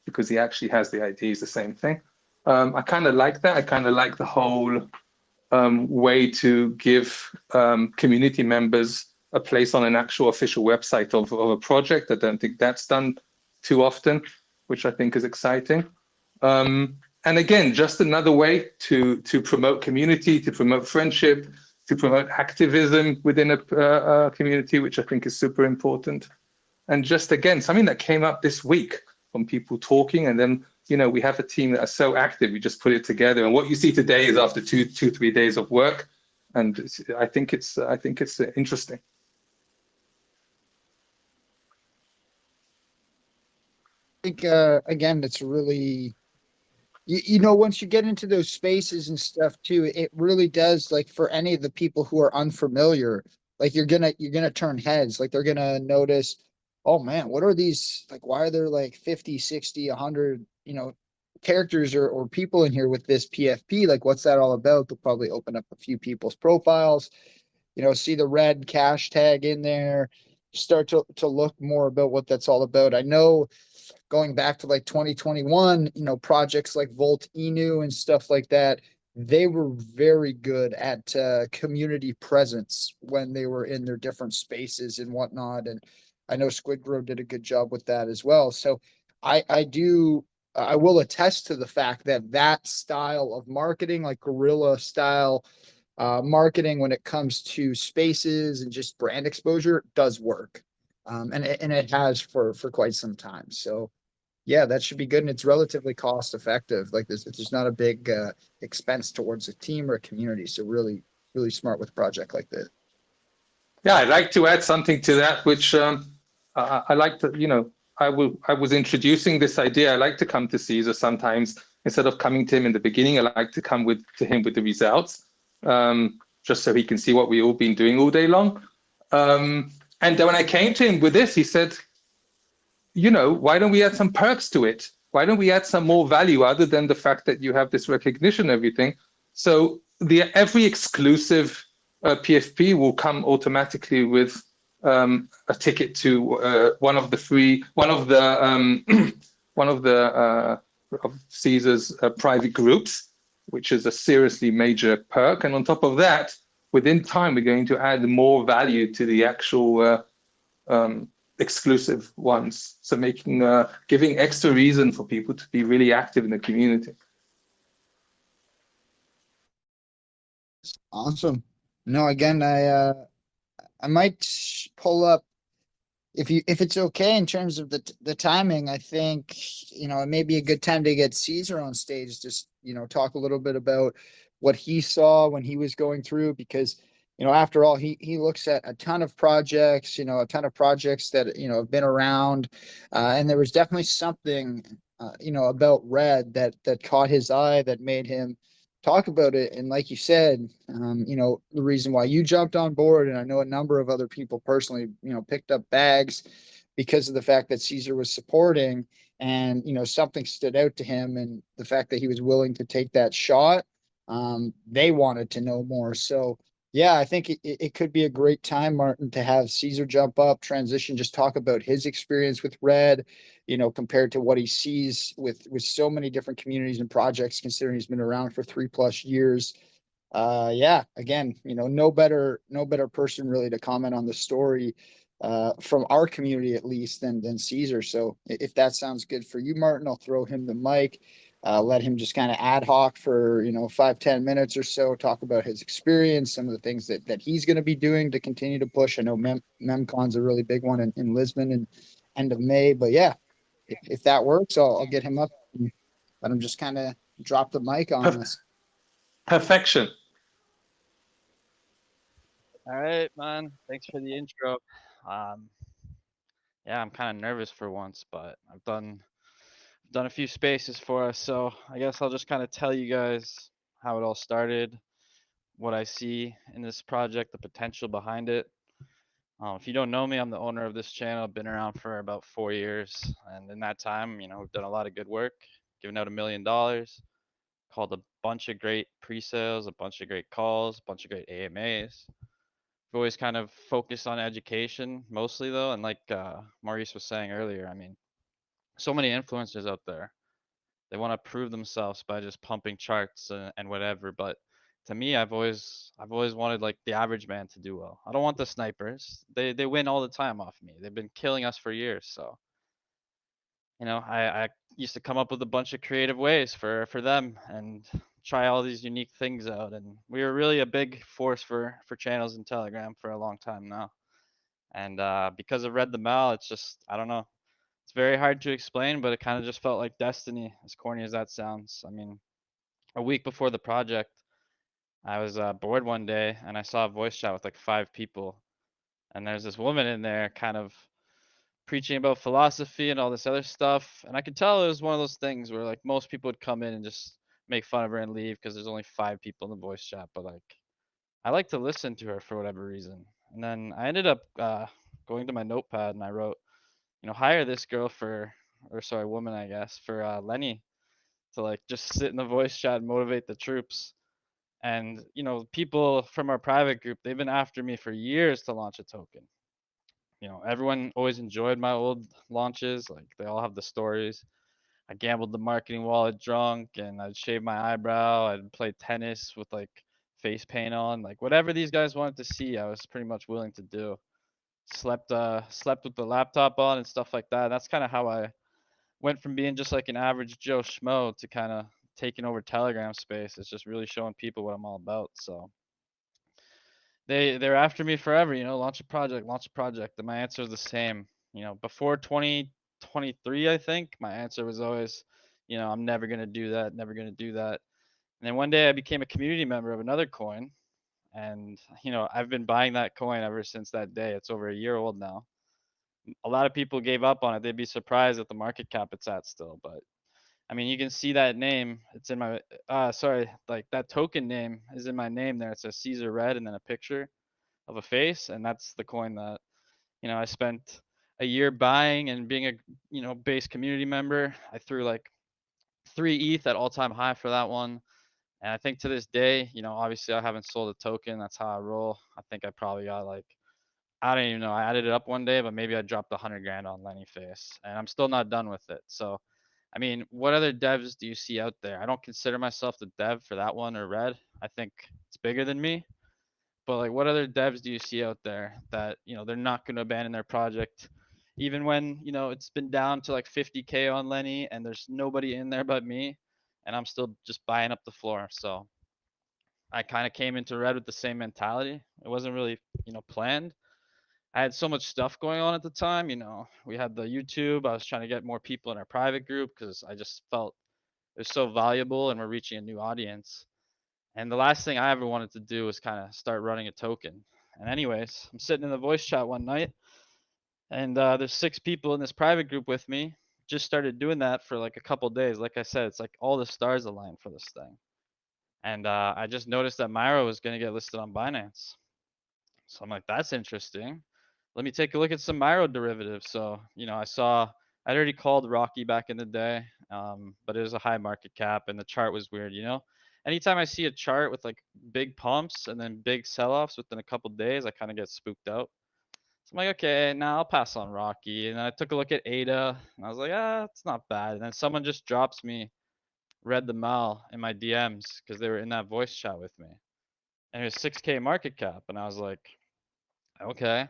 because he actually has the ID, is the same thing. I kind of like that. I kind of like the whole way to give community members a place on an actual official website of a project. I don't think that's done too often, which I think is exciting. And again, just another way to promote community, to promote friendship, to promote activism within a community, which I think is super important. And just again, something that came up this week from people talking, and then, you know, we have a team that are so active, we just put it together. And what you see today is after 3 days of work. And I think it's interesting. I think again, it's really, you know, once you get into those spaces and stuff too, it really does, like, for any of the people who are unfamiliar, like you're gonna turn heads, like they're gonna notice, oh man, what are these, like, why are there like 50, 60, 100, you know, characters or people in here with this PFP? Like, what's that all about? They'll probably open up a few people's profiles, you know, see the red cash tag in there, start to look more about what that's all about. I know going back to like 2021, you know, projects like Volt Inu and stuff like that, they were very good at community presence when they were in their different spaces and whatnot. And I know Squidgrow did a good job with that as well. So I will attest to the fact that that style of marketing, like guerrilla style marketing, when it comes to spaces and just brand exposure, does work. And it has for quite some time. So yeah, that should be good. And it's relatively cost effective. Like there's not a big expense towards a team or a community. So really, really smart with a project like this. Yeah, I'd like to add something to that, which I like to, you know, I was introducing this idea. I like to come to Caesar sometimes. Instead of coming to him in the beginning, I like to come to him with the results, just so he can see what we've all been doing all day long. And then when I came to him with this, he said, you know, why don't we add some perks to it? Why don't we add some more value other than the fact that you have this recognition and everything? So every exclusive PFP will come automatically with a ticket to one of Caesar's private groups. which is a seriously major perk. And on top of that, within time, we're going to add more value to the actual exclusive ones. So making giving extra reason for people to be really active in the community. Awesome. No, again, I might pull up if it's okay in terms of the timing. I think, you know, it may be a good time to get Caesar on stage, just, you know, talk a little bit about what he saw when he was going through, because, you know, after all, he looks at a ton of projects, you know, a ton of projects that, you know, have been around, and there was definitely something, you know, about Red that caught his eye, that made him talk about it. And like you said, you know, the reason why you jumped on board, and I know a number of other people personally, you know, picked up bags because of the fact that Caesar was supporting, and, you know, something stood out to him, and the fact that he was willing to take that shot, they wanted to know more. So yeah, I think it could be a great time, Martin, to have Caesar jump up, transition, just talk about his experience with Red, you know, compared to what he sees with so many different communities and projects, considering he's been around for 3+ years. Yeah, again, you know, no better person really to comment on the story, from our community at least, than Caesar. So if that sounds good for you, Martin, I'll throw him the mic. Let him just kind of ad hoc for, you know, 5-10 minutes or so, talk about his experience, some of the things that he's going to be doing to continue to push. I know MemCon's a really big one in Lisbon and end of May, but yeah, if that works, I'll get him up and let him just kind of drop the mic on us. Perfection. All right, man. Thanks for the intro. Um, yeah, I'm kind of nervous for once, but I've done a few spaces for us, so I guess I'll just kind of tell you guys how it all started, what I see in this project, the potential behind it. If you don't know me, I'm the owner of this channel. I've been around for about 4 years, and in that time, you know, we've done a lot of good work, given out $1 million, called a bunch of great pre-sales, a bunch of great calls, a bunch of great AMAs. We've always kind of focused on education mostly though, and like Maurice was saying earlier, I mean, so many influencers out there. They want to prove themselves by just pumping charts and whatever, but to me, I've always wanted like the average man to do well. I don't want the snipers. They win all the time off me. They've been killing us for years, so you know, I used to come up with a bunch of creative ways for them and try all these unique things out. And we were really a big force for channels in Telegram for a long time now. And because of Read the Mal, it's just, I don't know. It's very hard to explain, but it kind of just felt like destiny, as corny as that sounds. I mean, a week before the project, I was bored one day and I saw a voice chat with like 5 people. And there's this woman in there kind of preaching about philosophy and all this other stuff. And I could tell it was one of those things where like most people would come in and just make fun of her and leave because there's only 5 people in the voice chat. But like, I like to listen to her for whatever reason. And then I ended up going to my notepad and I wrote, you know, hire this girl for, or sorry, woman, I guess, for Lenny to like just sit in the voice chat and motivate the troops. And, you know, people from our private group, they've been after me for years to launch a token. You know, everyone always enjoyed my old launches. Like they all have the stories. I gambled the marketing wallet drunk and I'd shave my eyebrow. I'd play tennis with like face paint on. Like whatever these guys wanted to see, I was pretty much willing to do. Slept with the laptop on and stuff like that. That's kind of how I went from being just like an average Joe Schmo to kind of taking over Telegram space. It's just really showing people what I'm all about. So they're after me forever, you know, launch a project. And my answer is the same. You know, before 2023, I think my answer was always, you know, I'm never gonna do that, never gonna do that. And then one day I became a community member of another coin, and you know, I've been buying that coin ever since that day. It's over a year old now. A lot of people gave up on it. They'd be surprised at the market cap it's at still, but I mean, you can see that name. It's in my, sorry, like that token name is in my name there. It says Caesar Red and then a picture of a face. And that's the coin that, you know, I spent a year buying and being a, you know, base community member. I threw like 3 ETH at all time high for that one. And I think to this day, you know, obviously I haven't sold a token. That's how I roll. I think I probably got like, I don't even know. I added it up one day, but maybe I dropped 100 grand on Lenny face and I'm still not done with it. So I mean, what other devs do you see out there? I don't consider myself the dev for that one or Red. I think it's bigger than me. But like, what other devs do you see out there that, you know, they're not going to abandon their project, even when, you know, it's been down to like 50K on Lenny and there's nobody in there but me, and I'm still just buying up the floor. So I kind of came into Red with the same mentality. It wasn't really, you know, planned. I had so much stuff going on at the time. You know, we had the YouTube. I was trying to get more people in our private group because I just felt it was so valuable and we're reaching a new audience. And the last thing I ever wanted to do was kind of start running a token. And anyways, I'm sitting in the voice chat one night, and there's 6 people in this private group with me. Just started doing that for like a couple days. Like I said, it's like all the stars aligned for this thing. And I just noticed that MYRO was going to get listed on Binance. So I'm like, that's interesting. Let me take a look at some MYRO derivatives. So, you know, I'd already called Rocky back in the day, but it was a high market cap and the chart was weird, you know? Anytime I see a chart with like big pumps and then big sell-offs within a couple days, I kind of get spooked out. So I'm like, okay, now I'll pass on Rocky. And then I took a look at ADA and I was like, it's not bad. And then someone just drops me Read the Mal in my DMs because they were in that voice chat with me. And it was 6K market cap. And I was like, okay.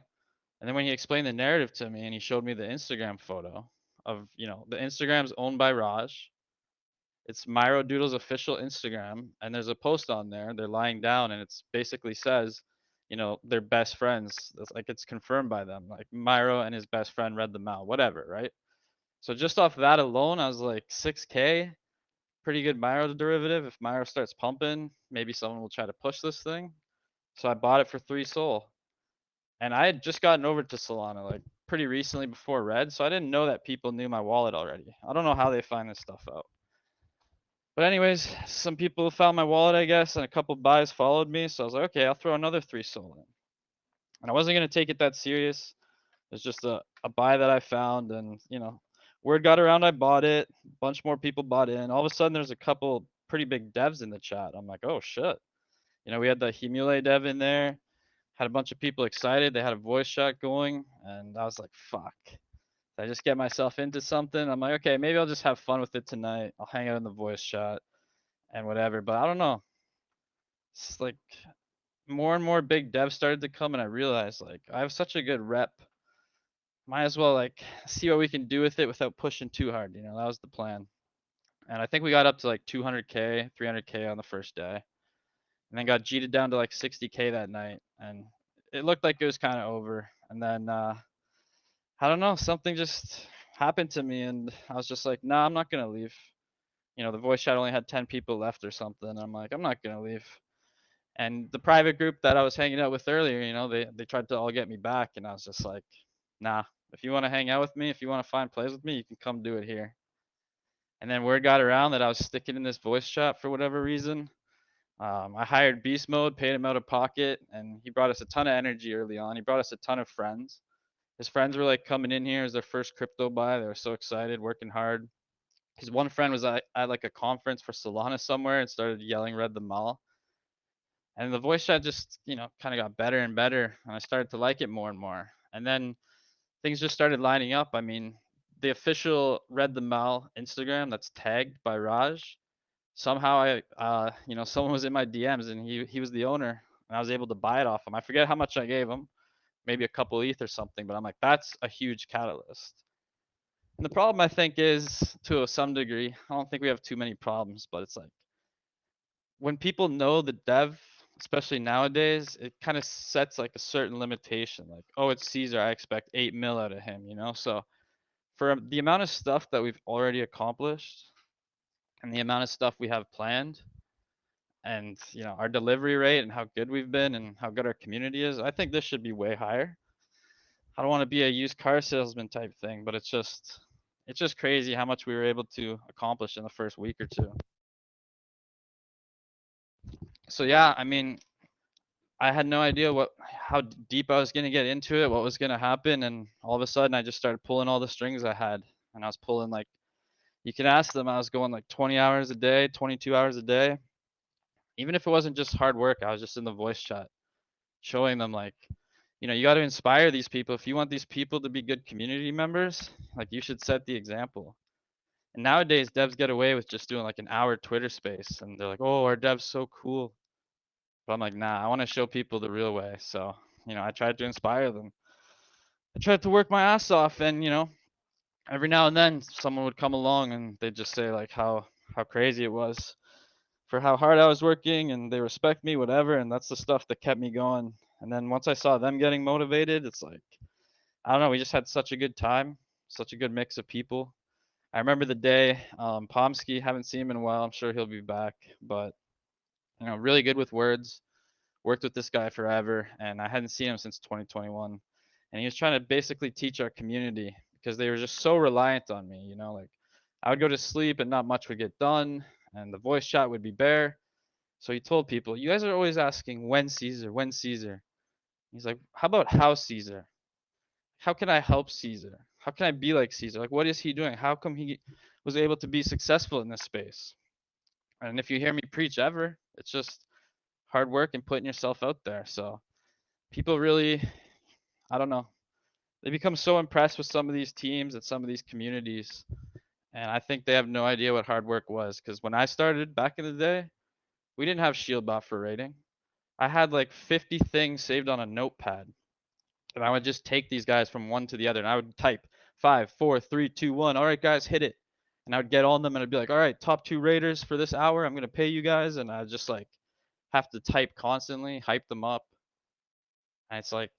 And then when he explained the narrative to me and he showed me the Instagram photo of, you know, the Instagram's owned by Raj. It's Myro Doodle's official Instagram. And there's a post on there. They're lying down and it's basically says, you know, they're best friends. It's like it's confirmed by them. Like Myro and his best friend read the Mal, whatever, right? So just off that alone, I was like 6K, pretty good Myro derivative. If Myro starts pumping, maybe someone will try to push this thing. So I bought it for 3 Sol. And I had just gotten over to Solana like pretty recently before Red, so I didn't know that people knew my wallet already. I don't know how they find this stuff out. But anyways, some people found my wallet, I guess, and a couple buys followed me. So I was like, okay, I'll throw another 3 Sol in. And I wasn't gonna take it that serious. It's just a buy that I found, and you know, word got around. I bought it. A bunch more people bought in. All of a sudden, there's a couple pretty big devs in the chat. I'm like, oh shit. You know, we had the Humule dev in there. Had a bunch of people excited. They had a voice chat going, and I was like, fuck. Did I just get myself into something? I'm like, okay, maybe I'll just have fun with it tonight. I'll hang out in the voice chat and whatever. But I don't know. It's like more and more big devs started to come, and I realized like I have such a good rep. Might as well like see what we can do with it without pushing too hard. You know, that was the plan. And I think we got up to like 200K, 300K on the first day, and then got G'd down to like 60K that night. And it looked like it was kind of over. And then I don't know, something just happened to me, and I was just like, nah, I'm not gonna leave. You know, the voice chat only had 10 people left or something. I'm like, I'm not gonna leave. And the private group that I was hanging out with earlier, you know, they tried to all get me back, and I was just like, nah. If you want to hang out with me, if you want to find plays with me, you can come do it here. And then word got around that I was sticking in this voice chat for whatever reason. I hired Beast Mode, paid him out of pocket, and he brought us a ton of energy early on. He brought us a ton of friends. His friends were like coming in here as their first crypto buy. They were so excited, working hard. His one friend was at like a conference for Solana somewhere and started yelling "Read the Mall." And the voice chat just, you know, kind of got better and better, and I started to like it more and more. And then things just started lining up. I mean, the official Read the Mal Instagram that's tagged by Raj. Somehow you know, someone was in my DMs and he was the owner, and I was able to buy it off him. I forget how much I gave him, maybe a couple ETH or something, but I'm like, that's a huge catalyst. And the problem I think is to some degree, I don't think we have too many problems, but it's like when people know the dev, especially nowadays, it kind of sets like a certain limitation. Like, oh, it's Caesar, I expect 8 mil out of him, you know? So for the amount of stuff that we've already accomplished and the amount of stuff we have planned, and you know, our delivery rate and how good we've been and how good our community is, I think this should be way higher. I don't want to be a used car salesman type thing, but it's just crazy how much we were able to accomplish in the first week or two. So yeah, I mean, I had no idea how deep I was going to get into it, what was going to happen, and all of a sudden I just started pulling all the strings I had, and I was pulling like, you can ask them, I was going like 20 hours a day, 22 hours a day. Even if it wasn't just hard work, I was just in the voice chat showing them like, you know, you got to inspire these people. If you want these people to be good community members, like you should set the example. And nowadays devs get away with just doing like an hour Twitter space and they're like, oh, our dev's so cool. But I'm like, nah, I want to show people the real way. So, I tried to inspire them. I tried to work my ass off, and every now and then someone would come along and they'd just say like how crazy it was for how hard I was working, and they respect me, whatever, and that's the stuff that kept me going. And then once I saw them getting motivated, it's like, I don't know, we just had such a good time, such a good mix of people. I remember the day, Pomsky, haven't seen him in a while. I'm sure he'll be back, but really good with words. Worked with this guy forever, and I hadn't seen him since 2021. And he was trying to basically teach our community because they were just so reliant on me. Like I would go to sleep and not much would get done, and the voice chat would be bare. So he told people, "You guys are always asking when Caesar, when Caesar." He's like, "How about how Caesar? How can I help Caesar? How can I be like Caesar? Like, what is he doing? How come he was able to be successful in this space?" And if you hear me preach ever, it's just hard work and putting yourself out there. So people really, I don't know, they become so impressed with some of these teams and some of these communities. And I think they have no idea what hard work was. Because when I started back in the day, we didn't have shield bot for rating. I had like 50 things saved on a notepad. And I would just take these guys from one to the other. And I would type 5, 4, 3, 2, 1. All right, guys, hit it. And I would get on them and I'd be like, all right, top 2 raiders for this hour. I'm going to pay you guys. And I just like have to type constantly, hype them up. And it's like,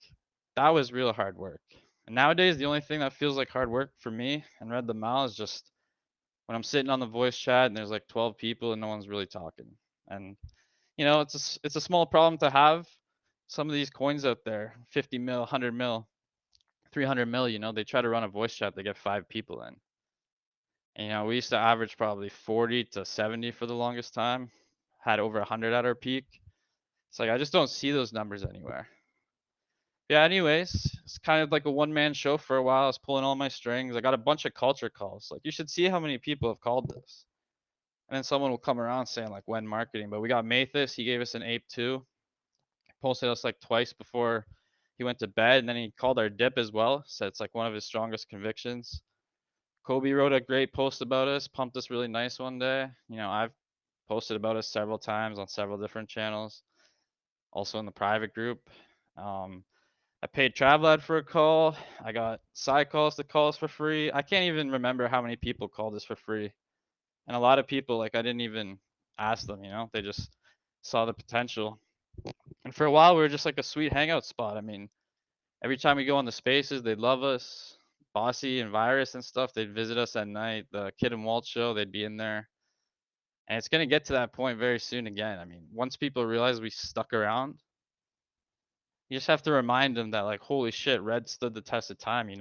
that was real hard work. And nowadays, the only thing that feels like hard work for me and Read the Mal is just when I'm sitting on the voice chat and there's like 12 people and no one's really talking. And it's a small problem to have. Some of these coins out there, 50 mil, 100 mil, 300 mil, they try to run a voice chat, they get 5 people in. And we used to average probably 40 to 70 for the longest time. Had over 100 at our peak. It's like I just don't see those numbers anywhere. Yeah, anyways, it's kind of like a one-man show for a while. I was pulling all my strings. I got a bunch of culture calls. Like, you should see how many people have called this. And then someone will come around saying like when marketing. But we got Mathis. He gave us an ape too. Posted us like twice before he went to bed. And then he called our dip as well. Said it's like one of his strongest convictions. Kobe wrote a great post about us. Pumped us really nice one day. I've posted about us several times on several different channels. Also in the private group. I paid Travlad for a call. I got side calls to call us for free. I can't even remember how many people called us for free. And a lot of people, like, I didn't even ask them, they just saw the potential. And for a while, we were just like a sweet hangout spot. I mean, every time we go on the spaces, they'd love us. Bossy and Virus and stuff, they'd visit us at night. The Kid and Walt show, they'd be in there. And it's going to get to that point very soon again. I mean, once people realize we stuck around, you just have to remind them that, like, holy shit, Red stood the test of time.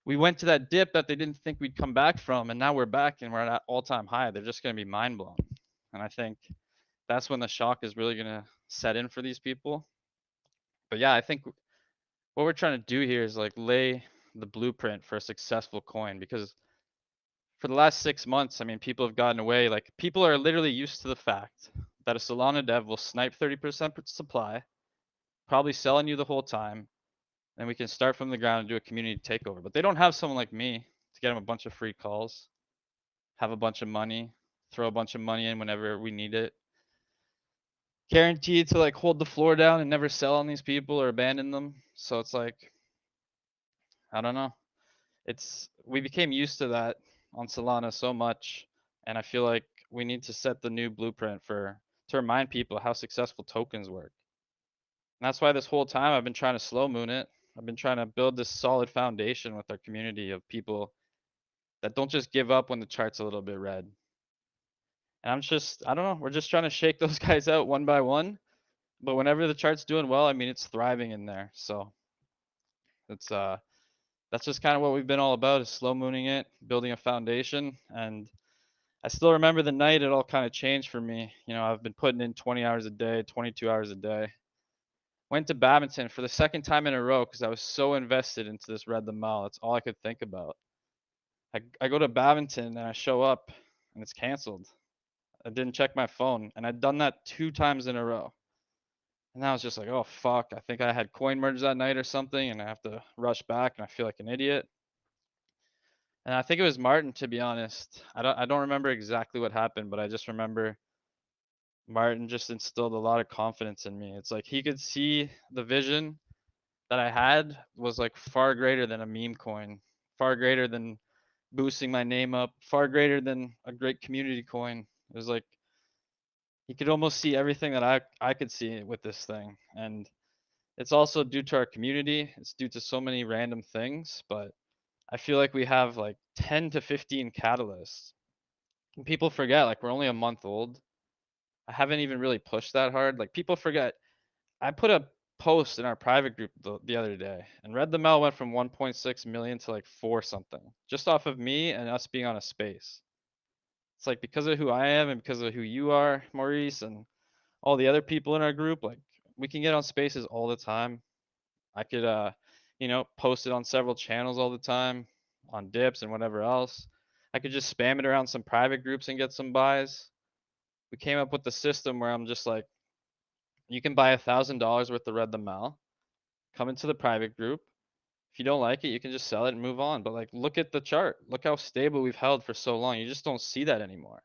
We went to that dip that they didn't think we'd come back from, and now we're back and we're at all-time high. They're just going to be mind blown. And I think that's when the shock is really going to set in for these people. But yeah, I think what we're trying to do here is like lay the blueprint for a successful coin, because for the last 6 months, I mean, people have gotten away. Like, people are literally used to the fact that a Solana dev will snipe 30% supply, probably selling you the whole time, and we can start from the ground and do a community takeover. But they don't have someone like me to get them a bunch of free calls, have a bunch of money, throw a bunch of money in whenever we need it, guaranteed to like hold the floor down and never sell on these people or abandon them. So it's like, I don't know. We became used to that on Solana so much, and I feel like we need to set the new blueprint to remind people how successful tokens work. And that's why this whole time I've been trying to slow moon it. I've been trying to build this solid foundation with our community of people that don't just give up when the chart's a little bit red. And I don't know, we're just trying to shake those guys out one by one. But whenever the chart's doing well, I mean, it's thriving in there. So that's just kind of what we've been all about, is slow mooning it, building a foundation. And I still remember the night it all kind of changed for me. I've been putting in 20 hours a day, 22 hours a day. Went to badminton for the second time in a row because I was so invested into this Read the Mal. That's all I could think about. I go to badminton and I show up and it's canceled. I didn't check my phone, and I'd done that 2 times in a row. And I was just like, oh fuck, I think I had coin merge that night or something, and I have to rush back and I feel like an idiot. And I think it was Martin, to be honest. I don't remember exactly what happened, but I just remember Martin just instilled a lot of confidence in me. It's like he could see the vision that I had was like far greater than a meme coin, far greater than boosting my name up, far greater than a great community coin. It was like he could almost see everything that I could see with this thing. And it's also due to our community. It's due to so many random things, but I feel like we have like 10 to 15 catalysts. And people forget like we're only a month old. I haven't even really pushed that hard. Like people forget I put a post in our private group the other day, and Read the Mail went from 1.6 million to like 4 something, just off of me and us being on a space. It's like because of who I am and because of who you are, Maurice, and all the other people in our group, like we can get on spaces all the time. I could post it on several channels all the time, on dips and whatever else. I could just spam it around some private groups and get some buys. We came up with the system where I'm just like, you can buy $1,000 worth of Read the Mail, come into the private group. If you don't like it, you can just sell it and move on. But like, look at the chart. Look how stable we've held for so long. You just don't see that anymore.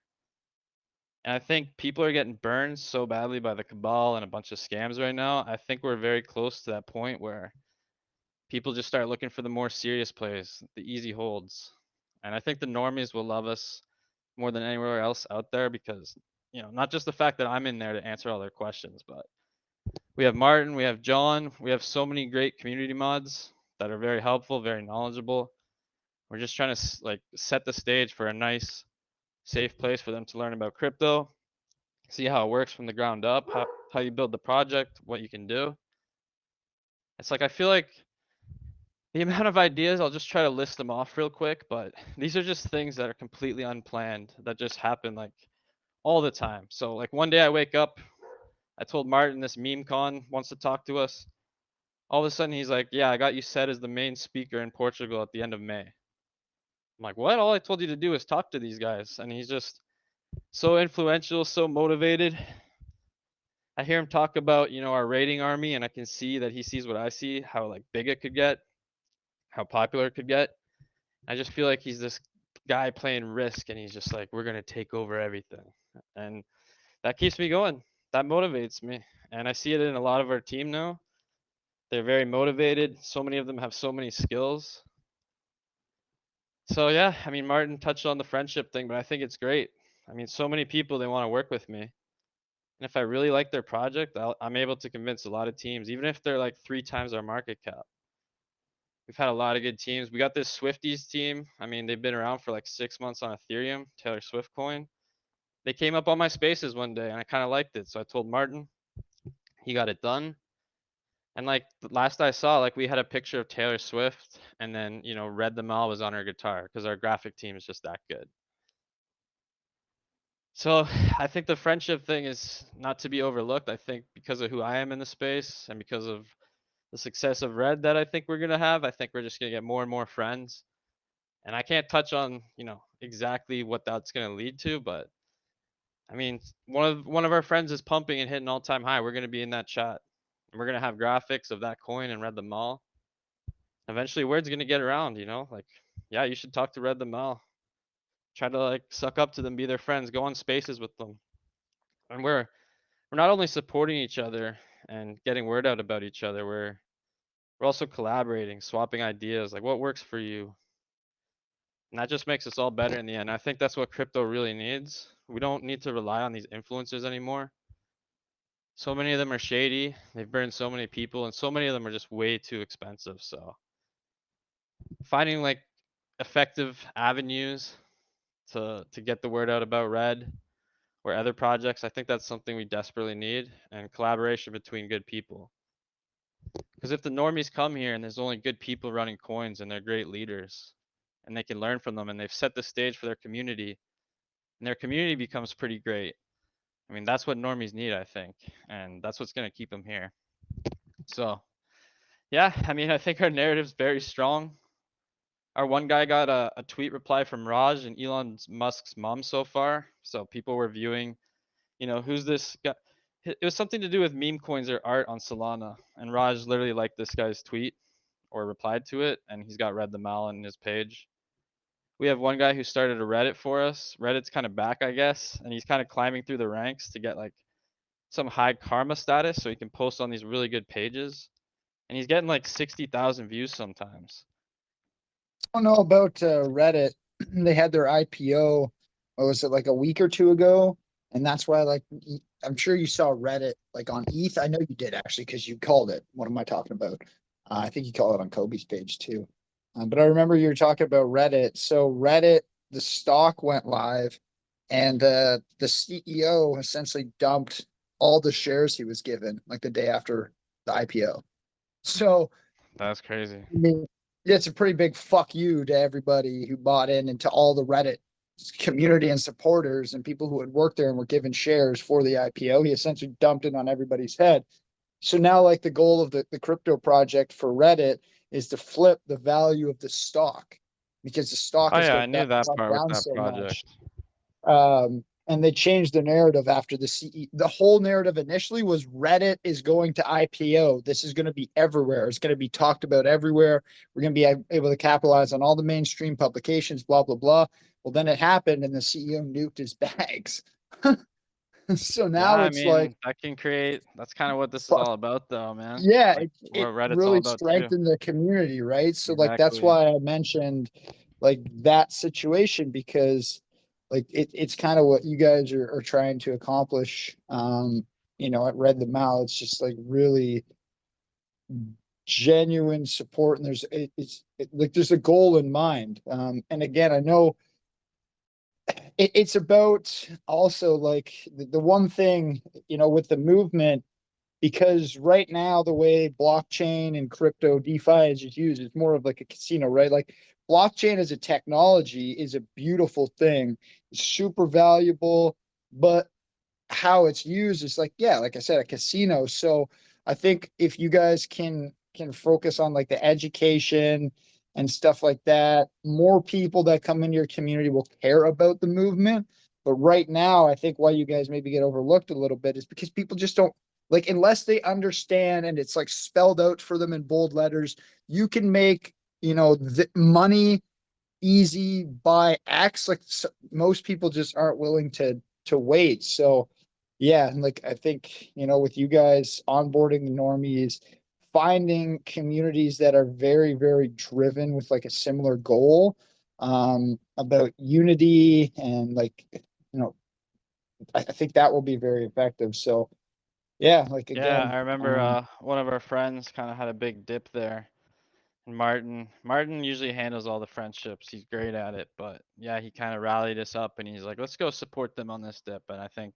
And I think people are getting burned so badly by the cabal and a bunch of scams right now. I think we're very close to that point where people just start looking for the more serious plays, the easy holds. And I think the normies will love us more than anywhere else out there because, not just the fact that I'm in there to answer all their questions, but we have Martin, we have John, we have so many great community mods that are very helpful, very knowledgeable. We're just trying to like set the stage for a nice, safe place for them to learn about crypto, see how it works from the ground up, how you build the project, what you can do. It's like I feel like the amount of ideas, I'll just try to list them off real quick, but these are just things that are completely unplanned that just happen like all the time. So like one day I wake up, I told Martin this MemeCon wants to talk to us. All of a sudden he's like, yeah, I got you set as the main speaker in Portugal at the end of May. I'm like, what? All I told you to do is talk to these guys. And he's just so influential, so motivated. I hear him talk about, our raiding army, and I can see that he sees what I see, how like big it could get, how popular it could get. I just feel like he's this guy playing Risk, and he's just like, we're gonna take over everything, and that keeps me going. That motivates me, and I see it in a lot of our team now. They're very motivated. So many of them have so many skills. So yeah, I mean, Martin touched on the friendship thing, but I think it's great. I mean, so many people they want to work with me, and if I really like their project, I'm able to convince a lot of teams, even if they're like 3 times our market cap. We've had a lot of good teams. We got this Swifties team. I mean, they've been around for like 6 months on Ethereum, Taylor Swift coin. They came up on my spaces one day and I kind of liked it. So I told Martin, he got it done. And like the last I saw, like we had a picture of Taylor Swift and then, Read the Mail was on her guitar because our graphic team is just that good. So I think the friendship thing is not to be overlooked. I think because of who I am in the space and because of the success of Red that I think we're going to have, I think we're just going to get more and more friends. And I can't touch on, exactly what that's going to lead to, but I mean, one of our friends is pumping and hitting all-time high. We're going to be in that chat. And we're going to have graphics of that coin and Read the Mail. Eventually word's going to get around, like, yeah, you should talk to Read the Mail. Try to like suck up to them, be their friends, go on spaces with them. And we're not only supporting each other and getting word out about each other, we're also collaborating, swapping ideas, like what works for you. And that just makes us all better in the end. I think that's what crypto really needs. We don't need to rely on these influencers anymore. So many of them are shady. They've burned so many people, and so many of them are just way too expensive. So finding like effective avenues to get the word out about Red or other projects, I think that's something we desperately need, and collaboration between good people. Because if the normies come here and there's only good people running coins and they're great leaders and they can learn from them and they've set the stage for their community and their community becomes pretty great. I mean, that's what normies need, I think, and that's what's going to keep them here. So, yeah, I mean, I think our narrative's very strong. Our one guy got a tweet reply from Raj and Elon Musk's mom so far. So people were viewing, who's this guy? It was something to do with meme coins or art on Solana, and Raj literally liked this guy's tweet or replied to it, and he's got Read the Mail on his page. we have one guy who started a Reddit for us. Reddit's kind of back, I guess, and he's kind of climbing through the ranks to get like some high karma status so he can post on these really good pages. And he's getting like 60,000 views sometimes. I don't know about Reddit. They had their IPO. What was it, like a week or two ago? And that's why, like, I'm sure you saw Reddit like on ETH. I know you did actually because you called it. What am I talking about? I think you called it on Kobe's page too. But I remember you were talking about Reddit. So Reddit, the stock went live, and the CEO essentially dumped all the shares he was given like the day after the IPO. So That's crazy. I mean, it's a pretty big fuck you to everybody who bought in and to all the Reddit community and supporters and people who had worked there and were given shares for the IPO. He essentially dumped it on everybody's head. So now, like, the goal of the crypto project for Reddit is to flip the value of the stock because the stock Oh has yeah, I gone knew that gone part with down that so much. project. And they changed the narrative after the CE. The whole narrative initially was Reddit is going to IPO. This is going to be everywhere. It's going to be talked about everywhere. We're going to be able to capitalize on all the mainstream publications, blah, blah, blah. Well, then it happened and the CEO nuked his bags. So Yeah, now I it's like, mean, that can create, that's kind of what this is fuck. all about though, man. Yeah, Like it what Reddit's all really about too. strengthened the community, right? So like that's Exactly. why I mentioned like that situation because like it's kind of what you guys are trying to accomplish. At Red the Mal, it's just like really genuine support, and like there's a goal in mind. And again, I know it's about also like the one thing, with the movement, because right now the way blockchain and crypto DeFi is used is more of like a casino, right? Like blockchain as a technology is a beautiful thing, it's super valuable, but how it's used is like, yeah, like I said, a casino. So I think if you guys can focus on like the education and stuff like that, more people that come into your community will care about the movement. But right now, I think why you guys maybe get overlooked a little bit is because people just don't like, unless they understand and it's like spelled out for them in bold letters, you can make, the money easy by X. Like most people just aren't willing to wait. So yeah, like I think, with you guys onboarding the normies, finding communities that are very, very driven with like a similar goal, about unity and like, I think that will be very effective. So yeah, like Yeah, again, I remember one of our friends kind of had a big dip there. And Martin usually handles all the friendships. He's great at it, but yeah, he kind of rallied us up and he's like, let's go support them on this dip. And I think,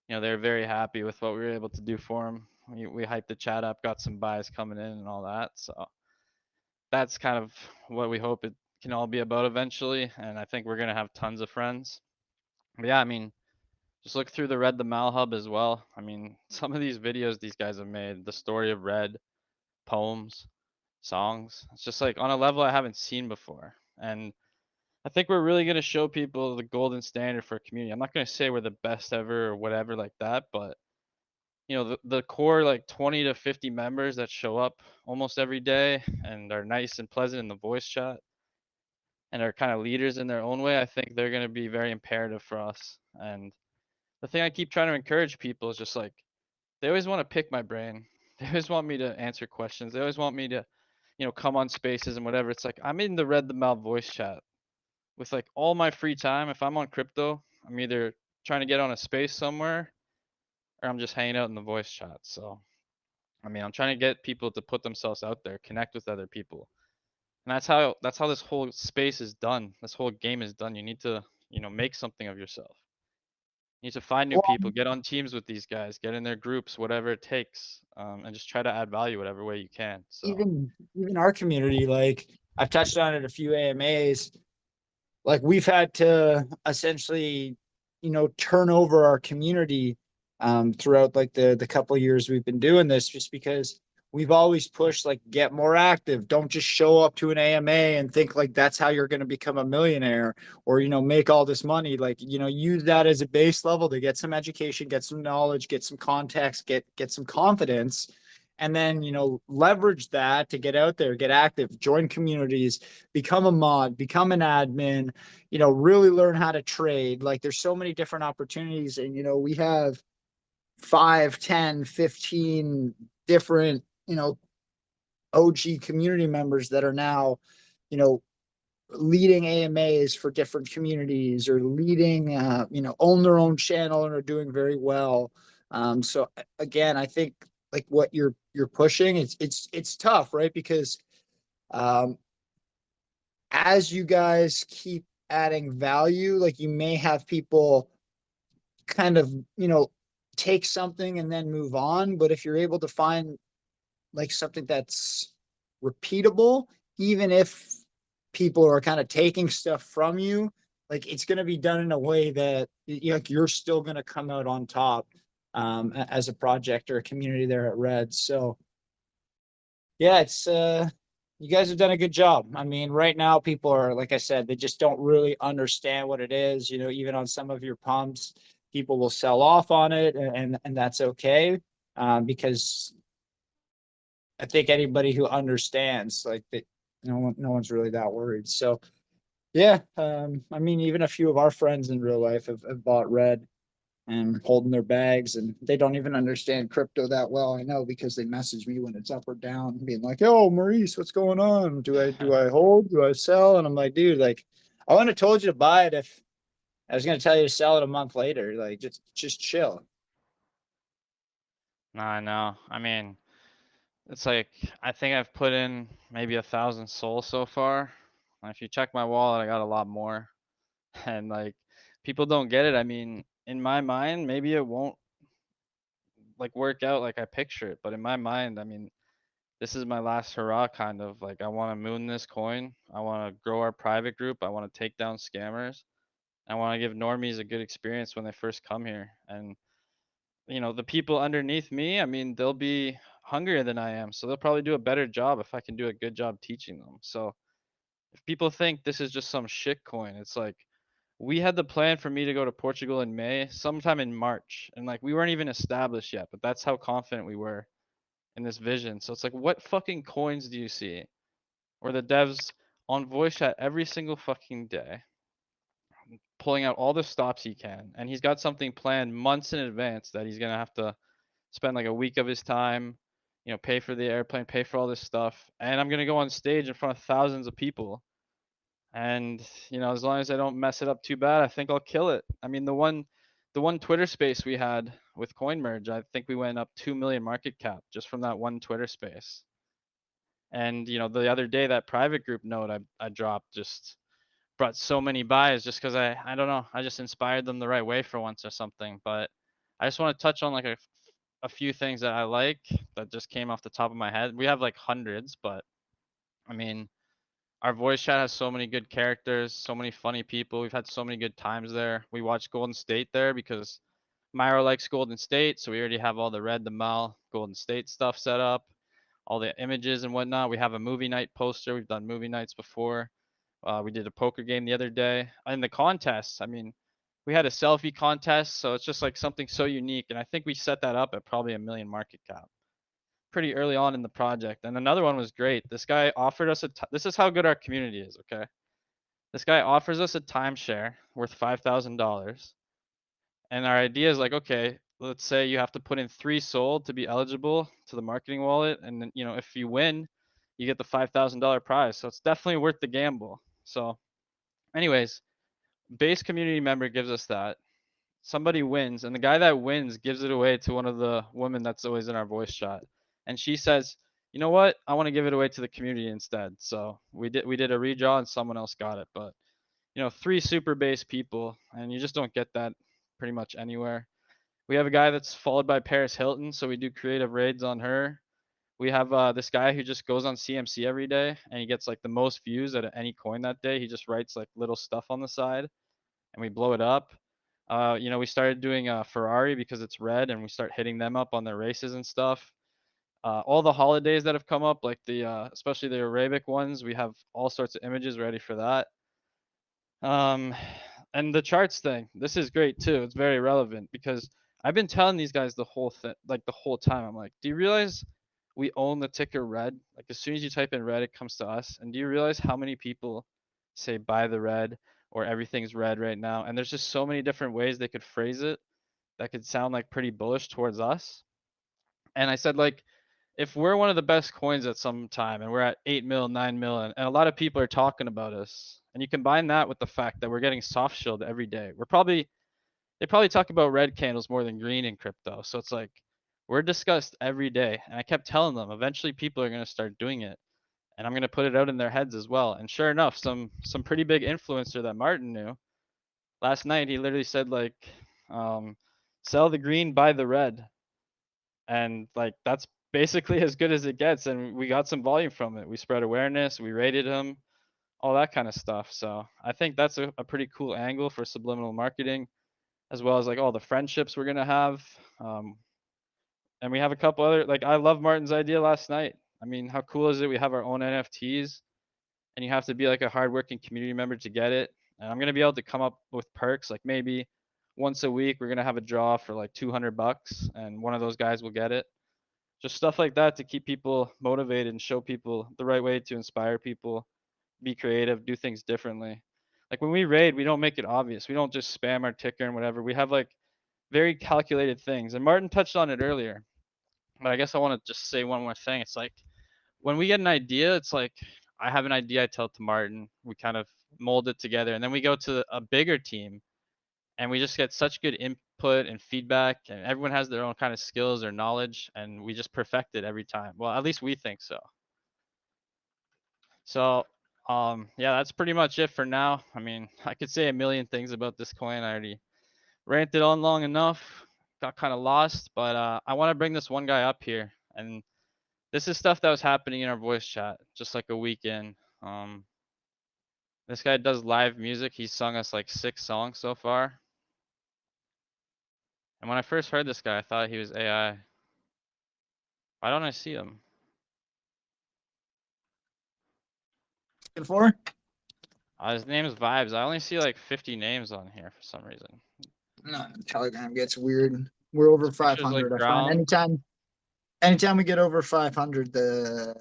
they're very happy with what we were able to do for them. We hyped the chat up, got some buys coming in and all that. So that's kind of what we hope it can all be about eventually. And I think we're going to have tons of friends. But yeah, I mean, just look through the Red the Mal Hub as well. I mean, some of these videos these guys have made, the story of Red, poems, songs. It's just like on a level I haven't seen before. And I think we're really going to show people the golden standard for a community. I'm not going to say we're the best ever or whatever like that, but the core like 20 to 50 members that show up almost every day and are nice and pleasant in the voice chat and are kind of leaders in their own way, I think they're going to be very imperative for us. And the thing I keep trying to encourage people is just like, they always want to pick my brain. They always want me to answer questions. They always want me to, come on spaces and whatever. It's like, I'm in the Red the Mal voice chat with like all my free time. If I'm on crypto, I'm either trying to get on a space somewhere or I'm just hanging out in the voice chat. So, I mean, I'm trying to get people to put themselves out there, connect with other people. And that's how this whole space is done. This whole game is done. You need to, make something of yourself. You need to find new well, people, get on teams with these guys, get in their groups, whatever it takes, and just try to add value whatever way you can. So even our community, like I've touched on it a few AMAs, like we've had to essentially, turn over our community throughout like the couple of years we've been doing this, just because we've always pushed like get more active. Don't just show up to an AMA and think like that's how you're going to become a millionaire or make all this money. Like use that as a base level to get some education, get some knowledge, get some context, get some confidence, and then, you know, leverage that to get out there, get active, join communities, become a mod, become an admin, you know, really learn how to trade. Like there's so many different opportunities, and, you know, we have 5, 10, 15 different, you know, OG community members that are now, you know, leading AMAs for different communities, or leading, you know, own their own channel and are doing very well. So again, I think like what you're pushing, it's tough, right? Because as you guys keep adding value, like you may have people kind of, you know, take something and then move on. But if you're able to find like something that's repeatable, even if people are kind of taking stuff from you, like it's going to be done in a way that, you know, you're still going to come out on top as a project or a community there at Red. So yeah, it's you guys have done a good job. I mean, right now people are, like I said, they just don't really understand what it is. You know, even on some of your pumps, people will sell off on it, and that's okay, because I think anybody who understands, like, that, no one's really that worried. So yeah, I mean, even a few of our friends in real life have bought Red and holding their bags, and they don't even understand crypto that well. I know, because they message me when it's up or down, being like, "Yo, Maurice, what's going on? Do I hold? Do I sell?" And I'm like, dude, like, I wouldn't have told you to buy it if I was going to tell you to sell it a month later. Like, just chill. No, I know. I mean, it's like, I think I've put in maybe 1,000 souls so far. And if you check my wallet, I got a lot more. And like, people don't get it. I mean, in my mind, maybe it won't like work out like I picture it, but in my mind, I mean, this is my last hurrah, kind of. Like, I want to moon this coin. I want to grow our private group. I want to take down scammers. I want to give normies a good experience when they first come here. And you know, the people underneath me, I mean, they'll be hungrier than I am, so they'll probably do a better job if I can do a good job teaching them. So if people think this is just some shit coin, it's like, we had the plan for me to go to Portugal in May, sometime in March, and like we weren't even established yet, but that's how confident we were in this vision. So it's like, what fucking coins do you see where the devs on voice chat every single fucking day, pulling out all the stops he can, and he's got something planned months in advance that he's gonna have to spend like a week of his time, you know, pay for the airplane, pay for all this stuff, and I'm gonna go on stage in front of thousands of people. And you know, as long as I don't mess it up too bad, I think I'll kill it. I mean, the one Twitter space we had with CoinMerge, I think we went up 2 million market cap just from that one Twitter space. And you know, the other day, that private group note I dropped just brought so many buys, just because I don't know, I just inspired them the right way for once or something. But I just want to touch on like a few things that I like that just came off the top of my head. We have like hundreds, but I mean, our voice chat has so many good characters, so many funny people. We've had so many good times there. We watched Golden State there because MYRO likes Golden State, so we already have all the Red, the Mal, Golden State stuff set up, all the images and whatnot. We have a movie night poster. We've done movie nights before. We did a poker game the other day. And the contests, I mean, we had a selfie contest, so it's just like something so unique. And I think we set that up at probably 1 million market cap pretty early on in the project. And another one was great. This guy offered us this is how good our community is, okay? This guy offers us a timeshare worth $5,000. And our idea is like, okay, let's say you have to put in 3 sold to be eligible to the marketing wallet. And then, you know, if you win, you get the $5,000 prize. So it's definitely worth the gamble. So anyways, base community member gives us that. Somebody wins, and the guy that wins gives it away to one of the women that's always in our voice chat. And she says, you know what? I want to give it away to the community instead. So we did a redraw and someone else got it. But you know, 3 super base people, and you just don't get that pretty much anywhere. We have a guy that's followed by Paris Hilton, so we do creative raids on her. We have this guy who just goes on CMC every day, and he gets like the most views out of any coin that day. He just writes like little stuff on the side, and we blow it up. You know, we started doing Ferrari because it's red, and we start hitting them up on their races and stuff. All the holidays that have come up, like especially the Arabic ones, we have all sorts of images ready for that. And the charts thing, this is great too. It's very relevant because I've been telling these guys the whole thing, like the whole time. I'm like, do you realize we own the ticker red. Like as soon as you type in red, it comes to us. And do you realize how many people say buy the red or everything's red right now? And there's just so many different ways they could phrase it that could sound like pretty bullish towards us. And I said, like, if we're one of the best coins at some time and we're at 8 mil, 9 mil, and a lot of people are talking about us, and you combine that with the fact that we're getting soft shilled every day, they probably talk about red candles more than green in crypto. So it's like, we're discussed every day. And I kept telling them, eventually people are going to start doing it. And I'm going to put it out in their heads as well. And sure enough, some pretty big influencer that Martin knew last night, he literally said like, sell the green, buy the red. And like, that's basically as good as it gets. And we got some volume from it. We spread awareness, we rated him, all that kind of stuff. So I think that's a pretty cool angle for subliminal marketing, as well as like all the friendships we're going to have. And we have a couple other, like, I love Martin's idea last night. I mean, how cool is it? We have our own NFTs, and you have to be like a hardworking community member to get it. And I'm going to be able to come up with perks, like maybe once a week, we're going to have a draw for like $200 and one of those guys will get it. Just stuff like that to keep people motivated and show people the right way to inspire people, be creative, do things differently. Like when we raid, we don't make it obvious. We don't just spam our ticker and whatever. We have like very calculated things. And Martin touched on it earlier, but I guess I want to just say one more thing. It's like when we get an idea, it's like I have an idea, I tell it to Martin, we kind of mold it together, and then we go to a bigger team and we just get such good input and feedback, and everyone has their own kind of skills or knowledge, and we just perfect it every time. Well, at least we think so. So yeah, that's pretty much it for now. I mean, I could say a million things about this coin. I already ranted on long enough, got kind of lost, but I want to bring this one guy up here. And this is stuff that was happening in our voice chat just like a week in. This guy does live music. He's sung us like 6 songs so far. And when I first heard this guy, I thought he was AI. Why don't I see him? Looking for? His name is Vibes. I only see like 50 names on here for some reason. No, Telegram gets weird. We're over His picture's, like, 500. I brown. find anytime we get over 500, the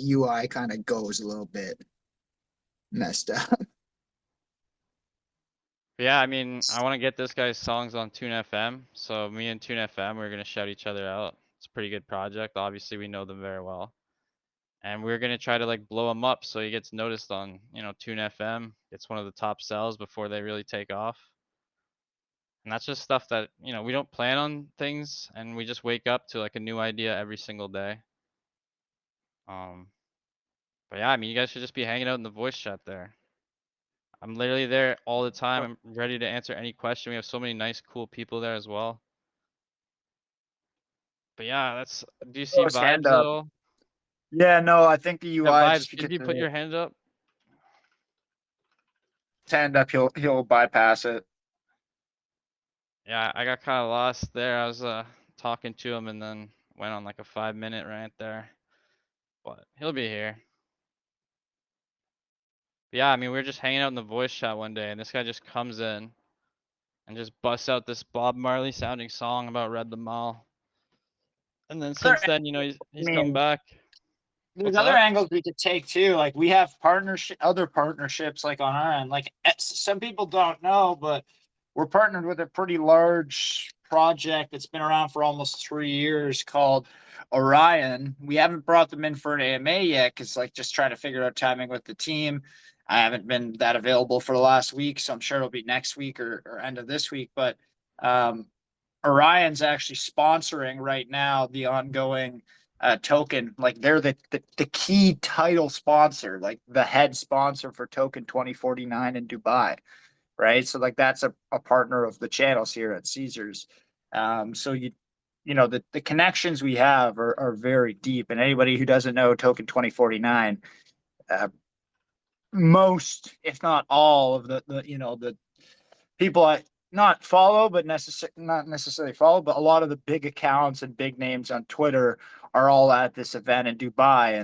UI kind of goes a little bit messed up. Yeah, I mean, I want to get this guy's songs on Tune FM. So me and Tune FM, we're gonna shout each other out. It's a pretty good project. Obviously, we know them very well, and we're gonna try to like blow him up so he gets noticed on, you know, Tune FM. It's one of the top sells before they really take off. And that's just stuff that, you know, we don't plan on things, and we just wake up to like a new idea every single day. But yeah, I mean, you guys should just be hanging out in the voice chat there. I'm literally there all the time. I'm ready to answer any question. We have so many nice, cool people there as well. But yeah, that's. Do you see his Vibes hand at up. all? Yeah, no, I think the Yeah, UI Vibes, just did because you put your hand up? hand up, he'll bypass it. Yeah, I got kind of lost there. I was talking to him and then went on like a 5-minute rant there. But he'll be here. But yeah, I mean, we were just hanging out in the voice chat one day, and this guy just comes in and just busts out this Bob Marley sounding song about Red the Mall. And then since then, you know, he's come back. There's What's other that? angles we could take too. Like we have other partnerships like on our end. Like some people don't know, but we're partnered with a pretty large project that's been around for almost 3 years called Orion. We haven't brought them in for an AMA yet because like just trying to figure out timing with the team. I haven't been that available for the last week, so I'm sure it'll be next week or end of this week. But Orion's actually sponsoring right now the ongoing token. Like they're the key title sponsor, like the head sponsor for token 2049 in Dubai, right? So like that's a partner of the channels here at Caesars. So you know the connections we have are very deep, and anybody who doesn't know token 2049, most if not all of the you know the people I not follow, but not necessarily follow, but a lot of the big accounts and big names on Twitter are all at this event in Dubai,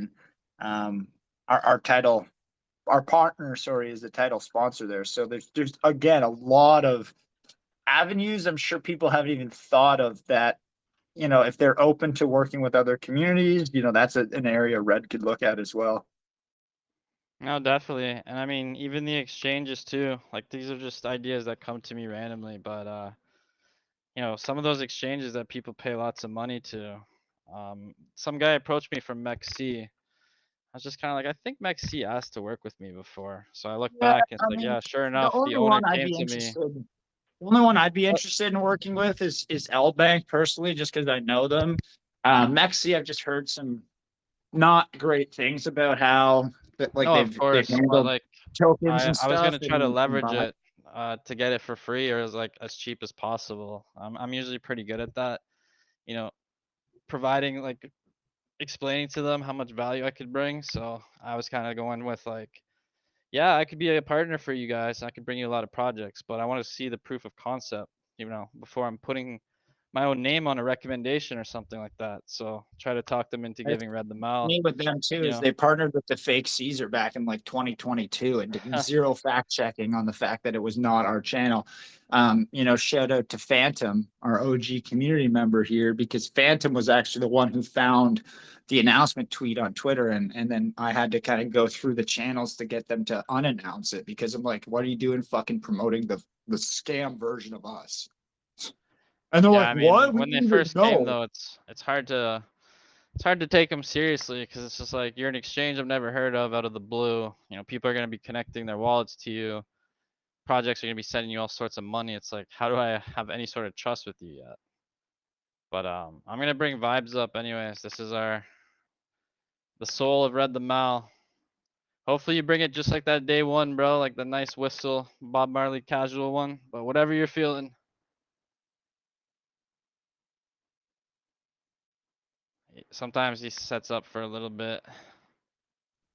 and our partner, sorry, is the title sponsor there. So there's again a lot of avenues I'm sure people haven't even thought of that you know, if they're open to working with other communities, you know, that's an area Red could look at as well. No, definitely. And I mean, even the exchanges too. Like these are just ideas that come to me randomly, but you know, some of those exchanges that people pay lots of money to. Some guy approached me from MEXC. I was just kind of like, I think MEXC asked to work with me before. So I look Yeah, back and I it's like, mean, yeah, sure the enough, the only owner one I'd came be to me. interested. The only one I'd be interested in working with is L Bank personally, just because I know them. MEXC, I've just heard some not great things about how like No, of they've course, but handled like tokens and I was stuff gonna try to and leverage buy. it to get it for free or as like as cheap as possible. I'm usually pretty good at that. You know, providing like explaining to them how much value I could bring. So I was kind of going with like, yeah, I could be a partner for you guys. I could bring you a lot of projects, but I want to see the proof of concept, you know, before I'm putting my own name on a recommendation or something like that. So try to talk them into giving Red the Mile. Me with them too You is know, they partnered with the fake Caesar back in like 2022 and did zero fact checking on the fact that it was not our channel. You know, shout out to Phantom, our OG community member here, because Phantom was actually the one who found the announcement tweet on Twitter, and then I had to kind of go through the channels to get them to unannounce it because I'm like, what are you doing fucking promoting the scam version of us? And they're yeah, like, I what? mean, We when they didn't even first came know. though, it's hard to take them seriously because it's just like you're an exchange I've never heard of out of the blue. You know, people are gonna be connecting their wallets to you. Projects are gonna be sending you all sorts of money. It's like, how do I have any sort of trust with you yet? But I'm gonna bring vibes up anyways. This is the soul of Red the Mal. Hopefully you bring it just like that day one, bro. Like the nice whistle, Bob Marley casual one. But whatever you're feeling. Sometimes he sets up for a little bit.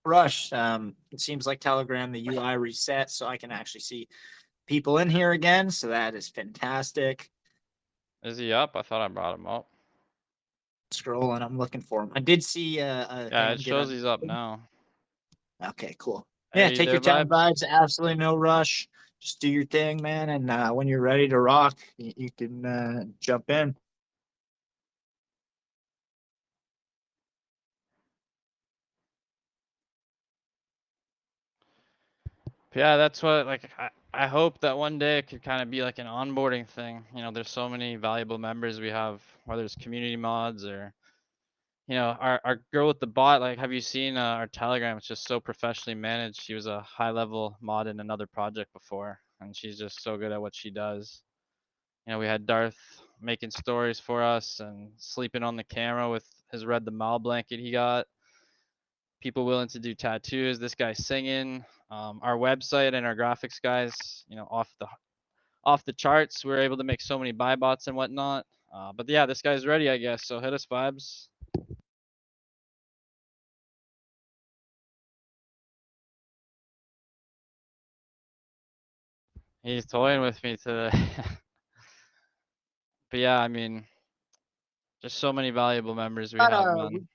Rush. It seems like Telegram, the UI reset, so I can actually see people in here again. So that is fantastic. Is he up? I thought I brought him up. Scrolling, I'm looking for him. I did see Yeah, hand it get shows on. he's up now. Okay, cool. Yeah, Hey, you take your there, time, vibes? vibes. Absolutely no rush. Just do your thing, man. And when you're ready to rock, you can jump in. Yeah, that's what like I hope that one day it could kind of be like an onboarding thing. You know, there's so many valuable members we have, whether it's community mods or you know, our girl with the bot, like have you seen our Telegram? It's just so professionally managed. She was a high level mod in another project before and she's just so good at what she does. You know, we had Darth making stories for us and sleeping on the camera with his Red the Mile blanket he got. People willing to do tattoos. This guy singing. Our website and our graphics guys, you know, off the charts. We were able to make so many buy bots and whatnot. But yeah, this guy's ready, I guess. So hit us, vibes. He's toying with me today. But yeah, I mean, just so many valuable members we have, man.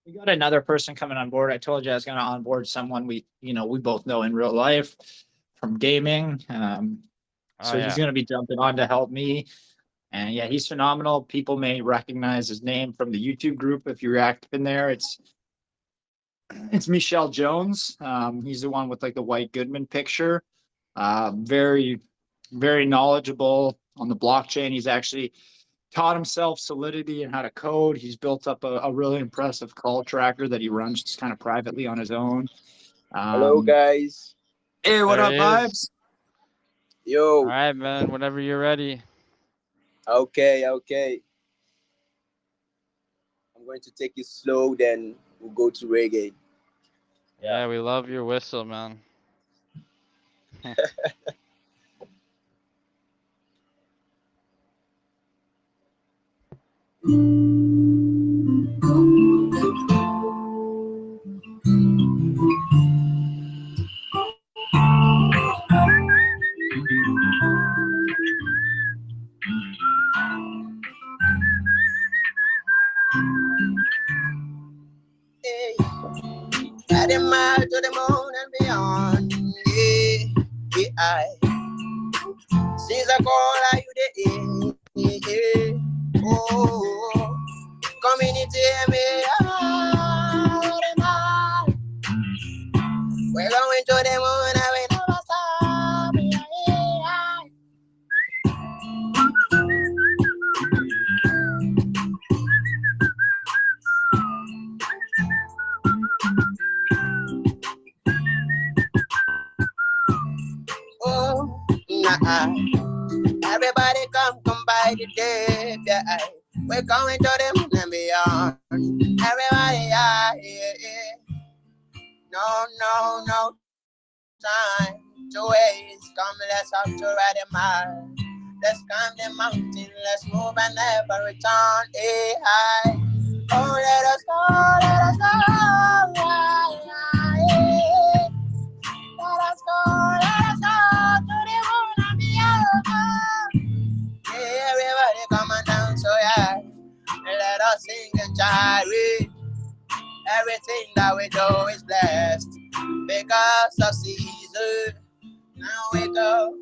We got another person coming on board. I told you I was going to onboard someone we both know in real life from gaming. Oh So he's yeah. going to be jumping on to help me. And yeah, he's phenomenal. People may recognize his name from the YouTube group if you're active in there. It's Michelle Jones. He's the one with like the White Goodman picture. Very, very knowledgeable on the blockchain. He's actually taught himself Solidity and how to code. He's built up a really impressive call tracker that he runs just kind of privately on his own. Hello, guys. Hey, what There up, he is. vibes? Yo. All right, man. Whenever you're ready. Okay. I'm going to take it slow, then we'll go to reggae. Yeah, we love your whistle, man. Hey, got him out to the moon and beyond. Yeah. Since I call you the oh. community, we're going to the moon and we never stop. Oh, nah. Everybody come by the day. Yeah. We're going to the moon and beyond. Everybody, yeah. No time to waste. Come, let's up to ride a mile. Let's climb the mountain. Let's move and never return. Hey, hi. Oh, let us go. Let us go. Yeah. Let us go to the moon and beyond. Yeah, everybody come on down, so yeah. Let us sing and chime. Everything that we do is blessed because of Caesar. Now we go.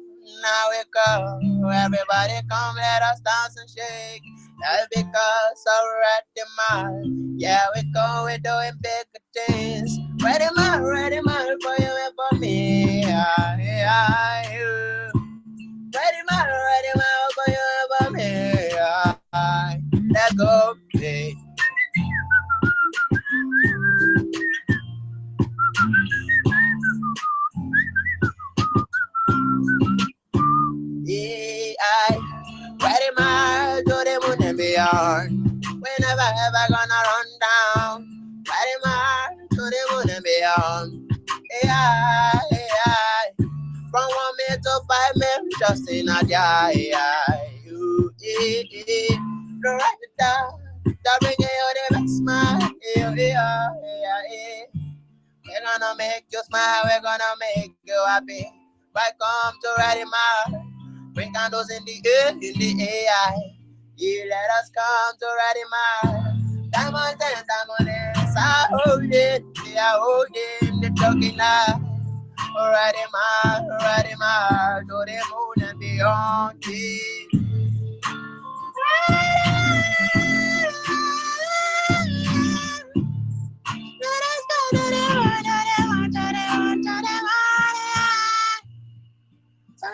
Everybody come, let us dance and shake. That's because of Red the Man. Yeah, we go, we're doing big things. Ready man for you and for me. Yeah. Ready man for you and for me. Yeah. Let's go, hey. Yeah, ready man to the moon and beyond. We never ever gonna run down. Ready man to the moon and beyond. Yeah. From 1 minute to 5 minutes, just in a day. The right to down, that bring you the best smile. Yeah. We're gonna make you smile, we're gonna make you happy. Welcome to Ready Man. Bring candles in the air. Yeah, let us come to Ready Man. Diamond dance, I hold it, we are holding the talking now. Ready Man, to the moon and beyond. Let us go to the moon, to the moon, to the moon, to the moon. To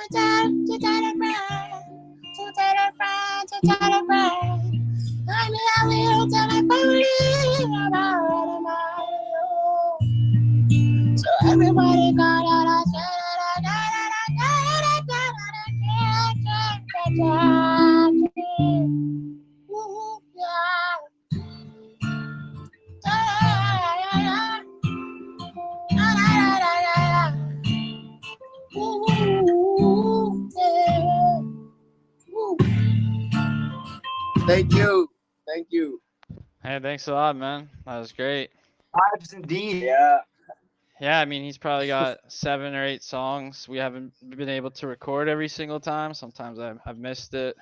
tell a friend. I will tell my family about it. So everybody got out of Thank you. Hey, thanks a lot, man. That was great. Vibes indeed. Yeah, I mean, he's probably got 7 or 8 songs. We haven't been able to record every single time. Sometimes I've missed it.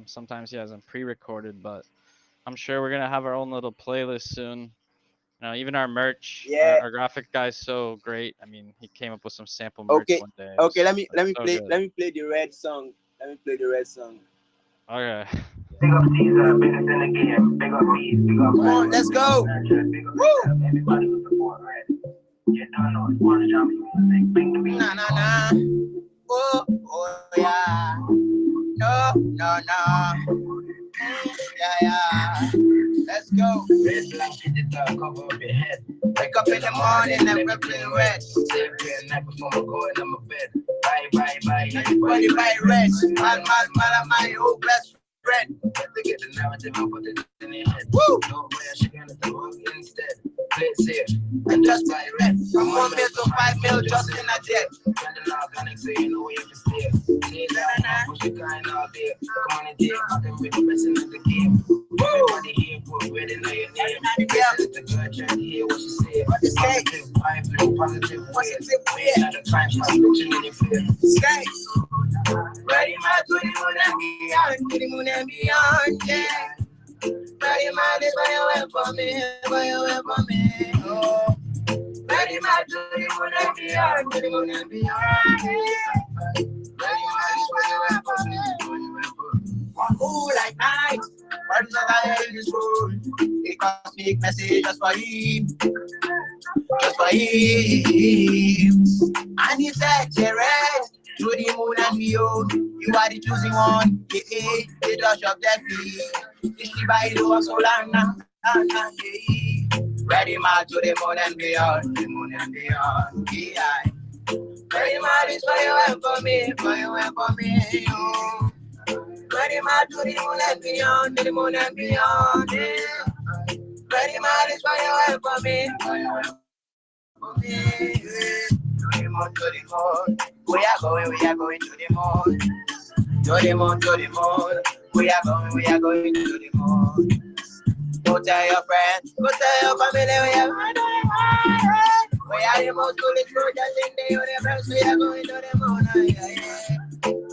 Sometimes he hasn't pre-recorded, but I'm sure we're gonna have our own little playlist soon. You know, even our merch. Yeah. Our graphic guy's so great. I mean, he came up with some sample merch Okay. one day. Okay, let me so play. good. Let me play the red song. Okay. Big up Caesar, bigger than the game. Big up me, big up Come on, let's go. Big up everybody who support Red. You don't know, it's one of the music. Bring the beat. Nah. Oh yeah. No. Yeah. Let's go. Red blanket the dark, cover up your head. Wake up in the morning and we're playing red. Every night before I go in my bed. Bye. Everybody buy red. Man, my old best friend. To get the narrative and put it in their head. Woo! Don't play a chicken at the wrong instead. Play it safe. And just buy red. From 1 mil to 5 mil just in a jet. Spending organic so you know where you can steer. Need that, push your kind all day. Come on and take nothing with the best in the game. Everybody here put red in your name. This is the girl trying to hear what she say. What you say? Positive vibe, no positive way. Positive way. Not a crime, stop bitching in your face. Sky. Ready man to the moon and beyond, yeah. Ready man is where you went for me, oh. Ready man to the moon and beyond, yeah. Ready man is where you went for me, oh, like night. artist that I hear in this world. It can speak message just for him. Just for him. And he said, Jerez, to the moon and beyond. You are the choosing one. The touch of their feet. The Shiba Inu of Solana. Ready man to the moon and beyond. The moon and beyond. Yeah. Ready man is for you and for me. For you and for me. Oh. Ready man to the moon and beyond. To the moon and beyond. Yeah. Ready man is for you and for me. For you and for me. Yeah. To the moon. We are going to the moon. To the moon, to the moon. We are going to the moon. Go tell your friends, go tell your family, we are going to the moon. We are the most foolish soldiers in the universe. We are going to the moon.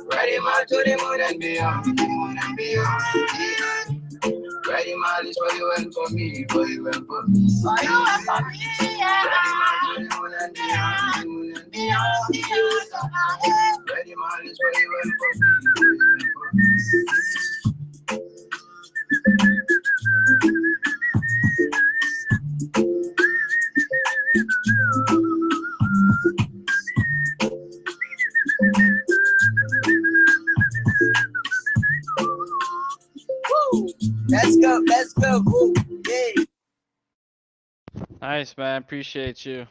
Ready man to the moon and beyond. To the moon and beyond. Yeah. Ready man is for you and for me, for you and for me. For you and for me. Yeah. Ready man to the moon and beyond. To the moon and beyond. Ready man is for you and for me, for you and for me. Let's go, let's go. Woo. Yay. Nice, man. Appreciate you.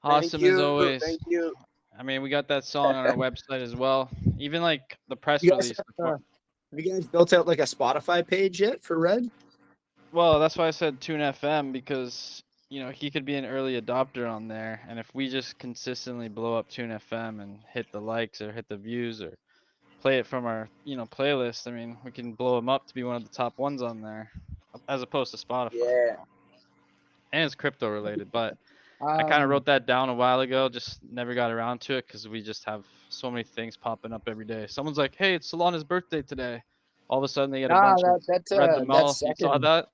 Thank Awesome you, as always. Thank you. I mean, we got that song on our website as well. Even like the press You guys release. have you guys built out like a Spotify page yet for Red? Well, that's why I said Tune FM, because you know he could be an early adopter on there, and if we just consistently blow up Tune FM and hit the likes or hit the views or play it from our playlist, I mean we can blow him up to be one of the top ones on there, as opposed to Spotify. Yeah. And it's crypto related, but I kind of wrote that down a while ago, just never got around to it because we just have so many things popping up every day. Someone's like, "Hey, it's Solana's birthday today." All of a sudden they get a bunch of read the mail. You saw that?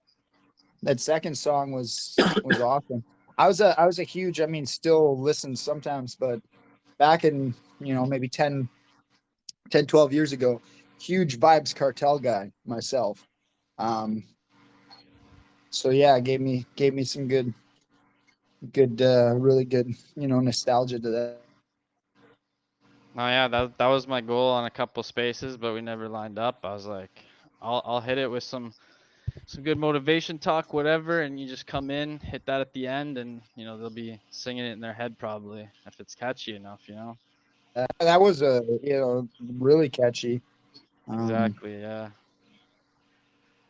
That second song was awesome. I was a huge, I mean, still listen sometimes, but back in, maybe 10, 12 years ago, huge Vibes Cartel guy myself. So yeah, it gave me some good, really good, nostalgia to that. Oh yeah, that was my goal on a couple spaces, but we never lined up. I was like, I'll hit it with some good motivation talk, whatever, and you just come in, hit that at the end, and they'll be singing it in their head probably if it's catchy enough, That was really catchy. Exactly, yeah.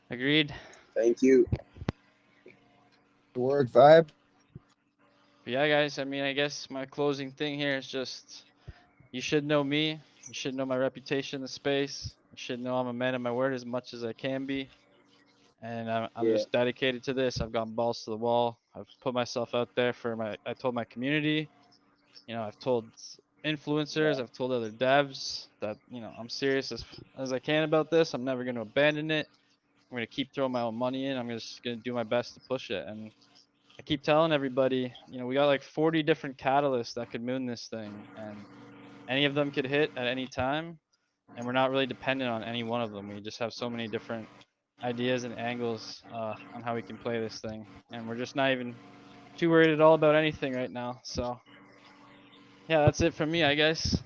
Agreed. Thank you. Word vibe. But yeah, guys, I mean, I guess my closing thing here is just, you should know me. You should know my reputation in the space. You should know I'm a man of my word as much as I can be. And I'm just dedicated to this. I've gone balls to the wall. I've put myself out there I told my community, I've told influencers, I've told other devs that, I'm serious as I can about this. I'm never going to abandon it. I'm going to keep throwing my own money in. I'm just going to do my best to push it. And I keep telling everybody, we got like 40 different catalysts that could moon this thing, and any of them could hit at any time. And we're not really dependent on any one of them. We just have so many different ideas and angles on how we can play this thing. And we're just not even too worried at all about anything right now. So yeah, that's it from me, I guess.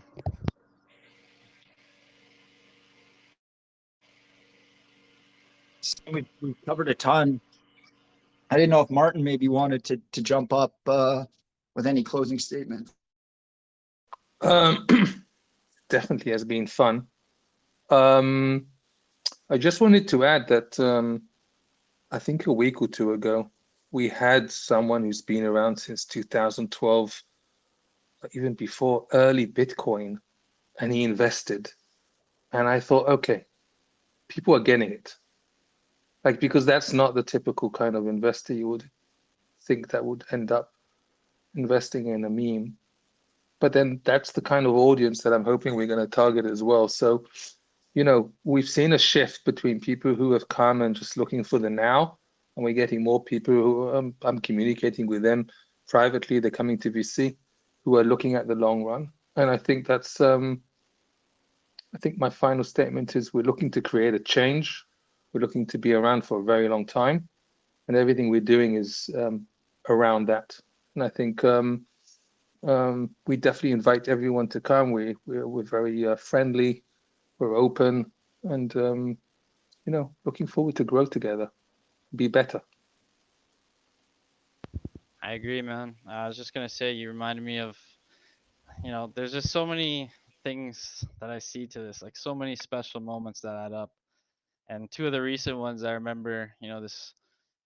We've covered a ton. I didn't know if Martin maybe wanted to jump up with any closing statement. Definitely has been fun. I just wanted to add that I think a week or two ago, we had someone who's been around since 2012, even before early Bitcoin, and he invested. And I thought, okay, people are getting it. Like, because that's not the typical kind of investor you would think that would end up investing in a meme. But then that's the kind of audience that I'm hoping we're going to target as well. So, we've seen a shift between people who have come and just looking for the now, and we're getting more people who I'm communicating with them privately. They're coming to VC, who are looking at the long run. And I think that's, I think my final statement is we're looking to create a change. We're looking to be around for a very long time, and everything we're doing is around that. And I think we definitely invite everyone to come. We're very friendly, we're open, and you know, looking forward to grow together, be better. I agree, man. I was just gonna say, you reminded me of, there's just so many things that I see to this, like so many special moments that add up. And two of the recent ones I remember, this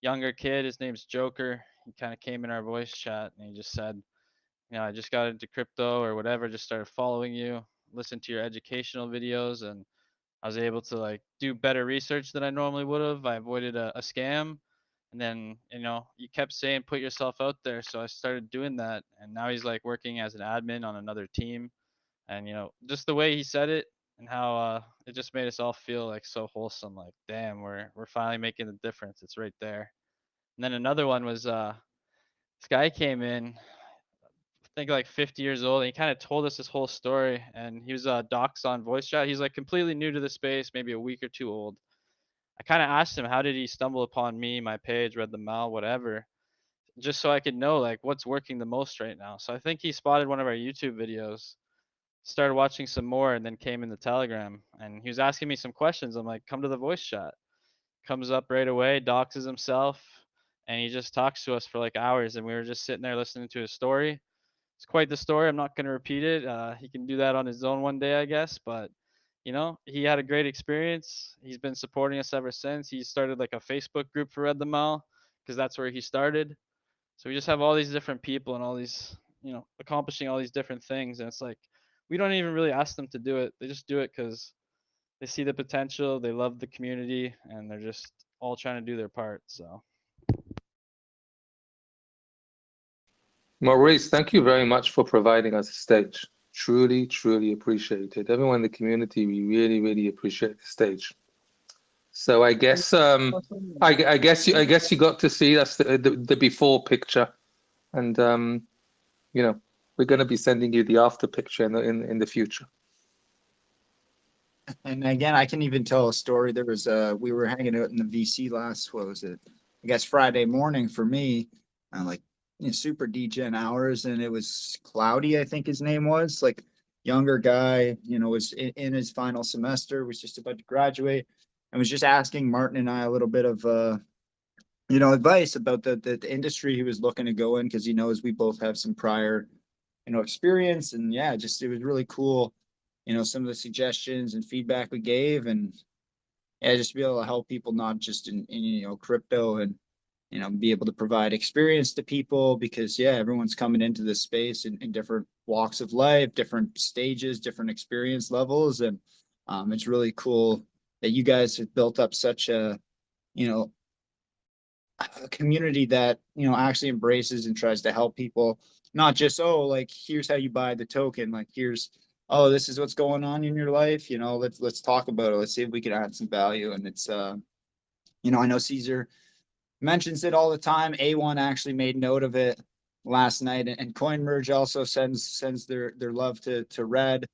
younger kid, his name's Joker. He kind of came in our voice chat and he just said, I just got into crypto or whatever, just started following you, listened to your educational videos, and I was able to like do better research than I normally would have. I avoided a scam. And then, you kept saying put yourself out there. So I started doing that. And now he's like working as an admin on another team. And, just the way he said it and how it just made us all feel like so wholesome. Like, damn, we're finally making the difference. It's right there. And then another one was this guy came in, I think like 50 years old, and he kind of told us his whole story. And he was docs on voice chat. He's like completely new to the space, maybe a week or two old. I kind of asked him, how did he stumble upon me, my page, read the mail, whatever, just so I could know like what's working the most right now. So I think he spotted one of our YouTube videos, started watching some more, and then came in the Telegram. And he was asking me some questions. I'm like, come to the voice chat. Comes up right away, doxes himself, and he just talks to us for like hours. And we were just sitting there listening to his story. It's quite the story. I'm not going to repeat it. He can do that on his own one day, I guess. But he had a great experience. He's been supporting us ever since. He started like a Facebook group for Read the Mile because that's where he started. So we just have all these different people and all these, accomplishing all these different things. And it's like, we don't even really ask them to do it. They just do it because they see the potential, they love the community, and they're just all trying to do their part. So Maurice, thank you very much for providing us a stage. Truly, truly appreciate it. Everyone in the community, we really, really appreciate the stage. So I guess I guess you got to see that's the before picture, and we're going to be sending you the after picture in the future. And again, I can even tell a story. There was we were hanging out in the VC last, what was it? I guess Friday morning for me, like super degen hours, and it was Cloudy, I think his name was, like younger guy, was in his final semester, was just about to graduate, and was just asking Martin and I a little bit of advice about the industry he was looking to go in, because he knows we both have some prior experience. And yeah, just it was really cool, some of the suggestions and feedback we gave, and yeah, just to be able to help people, not just in crypto, and be able to provide experience to people, because yeah, everyone's coming into this space in different walks of life, different stages, different experience levels. And it's really cool that you guys have built up such a community that actually embraces and tries to help people, not just, oh, like here's how you buy the token, like here's, oh, this is what's going on in your life, let's talk about it, let's see if we can add some value. And it's I know Caesar mentions it all the time. A1 actually made note of it last night, and CoinMerge also sends their love to Red.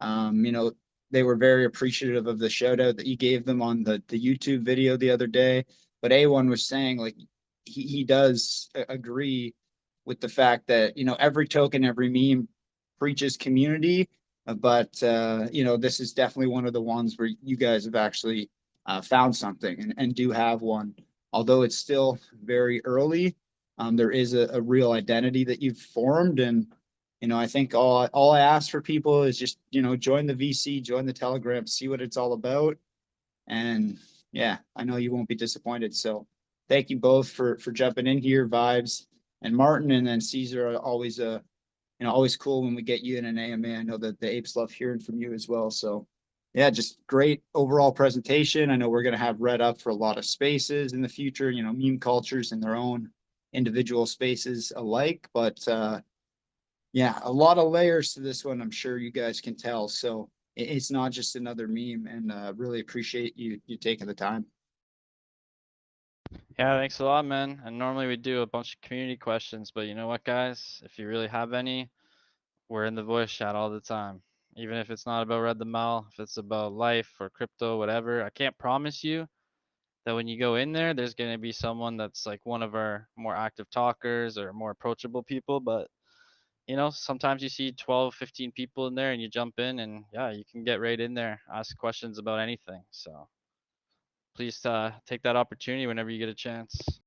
They were very appreciative of the shout out that you gave them on the YouTube video the other day. But A1 was saying, like, he does agree with the fact that every token, every meme preaches community, but this is definitely one of the ones where you guys have actually found something, and do have one. Although it's still very early, there is a real identity that you've formed. And I think all I ask for people is just join the VC, join the Telegram, see what it's all about. And yeah, I know you won't be disappointed. So thank you both for jumping in here, Vibes and Martin. And then Caesar, always always cool when we get you in an AMA. I know that the apes love hearing from you as well. So yeah, just great overall presentation. I know we're going to have Red up for a lot of spaces in the future, meme cultures in their own individual spaces alike. But yeah, a lot of layers to this one, I'm sure you guys can tell. So it's not just another meme, and really appreciate you taking the time. yeah, thanks a lot, man. And normally we do a bunch of community questions, but you know what, guys? If you really have any, we're in the voice chat all the time. Even if it's not about Read the Mile, if it's about life or crypto, whatever. I can't promise you that when you go in there, there's going to be someone that's like one of our more active talkers or more approachable people. But, you know, sometimes you see 12, 15 people in there and you jump in and yeah, you can get right in there, ask questions about anything. So please take that opportunity whenever you get a chance.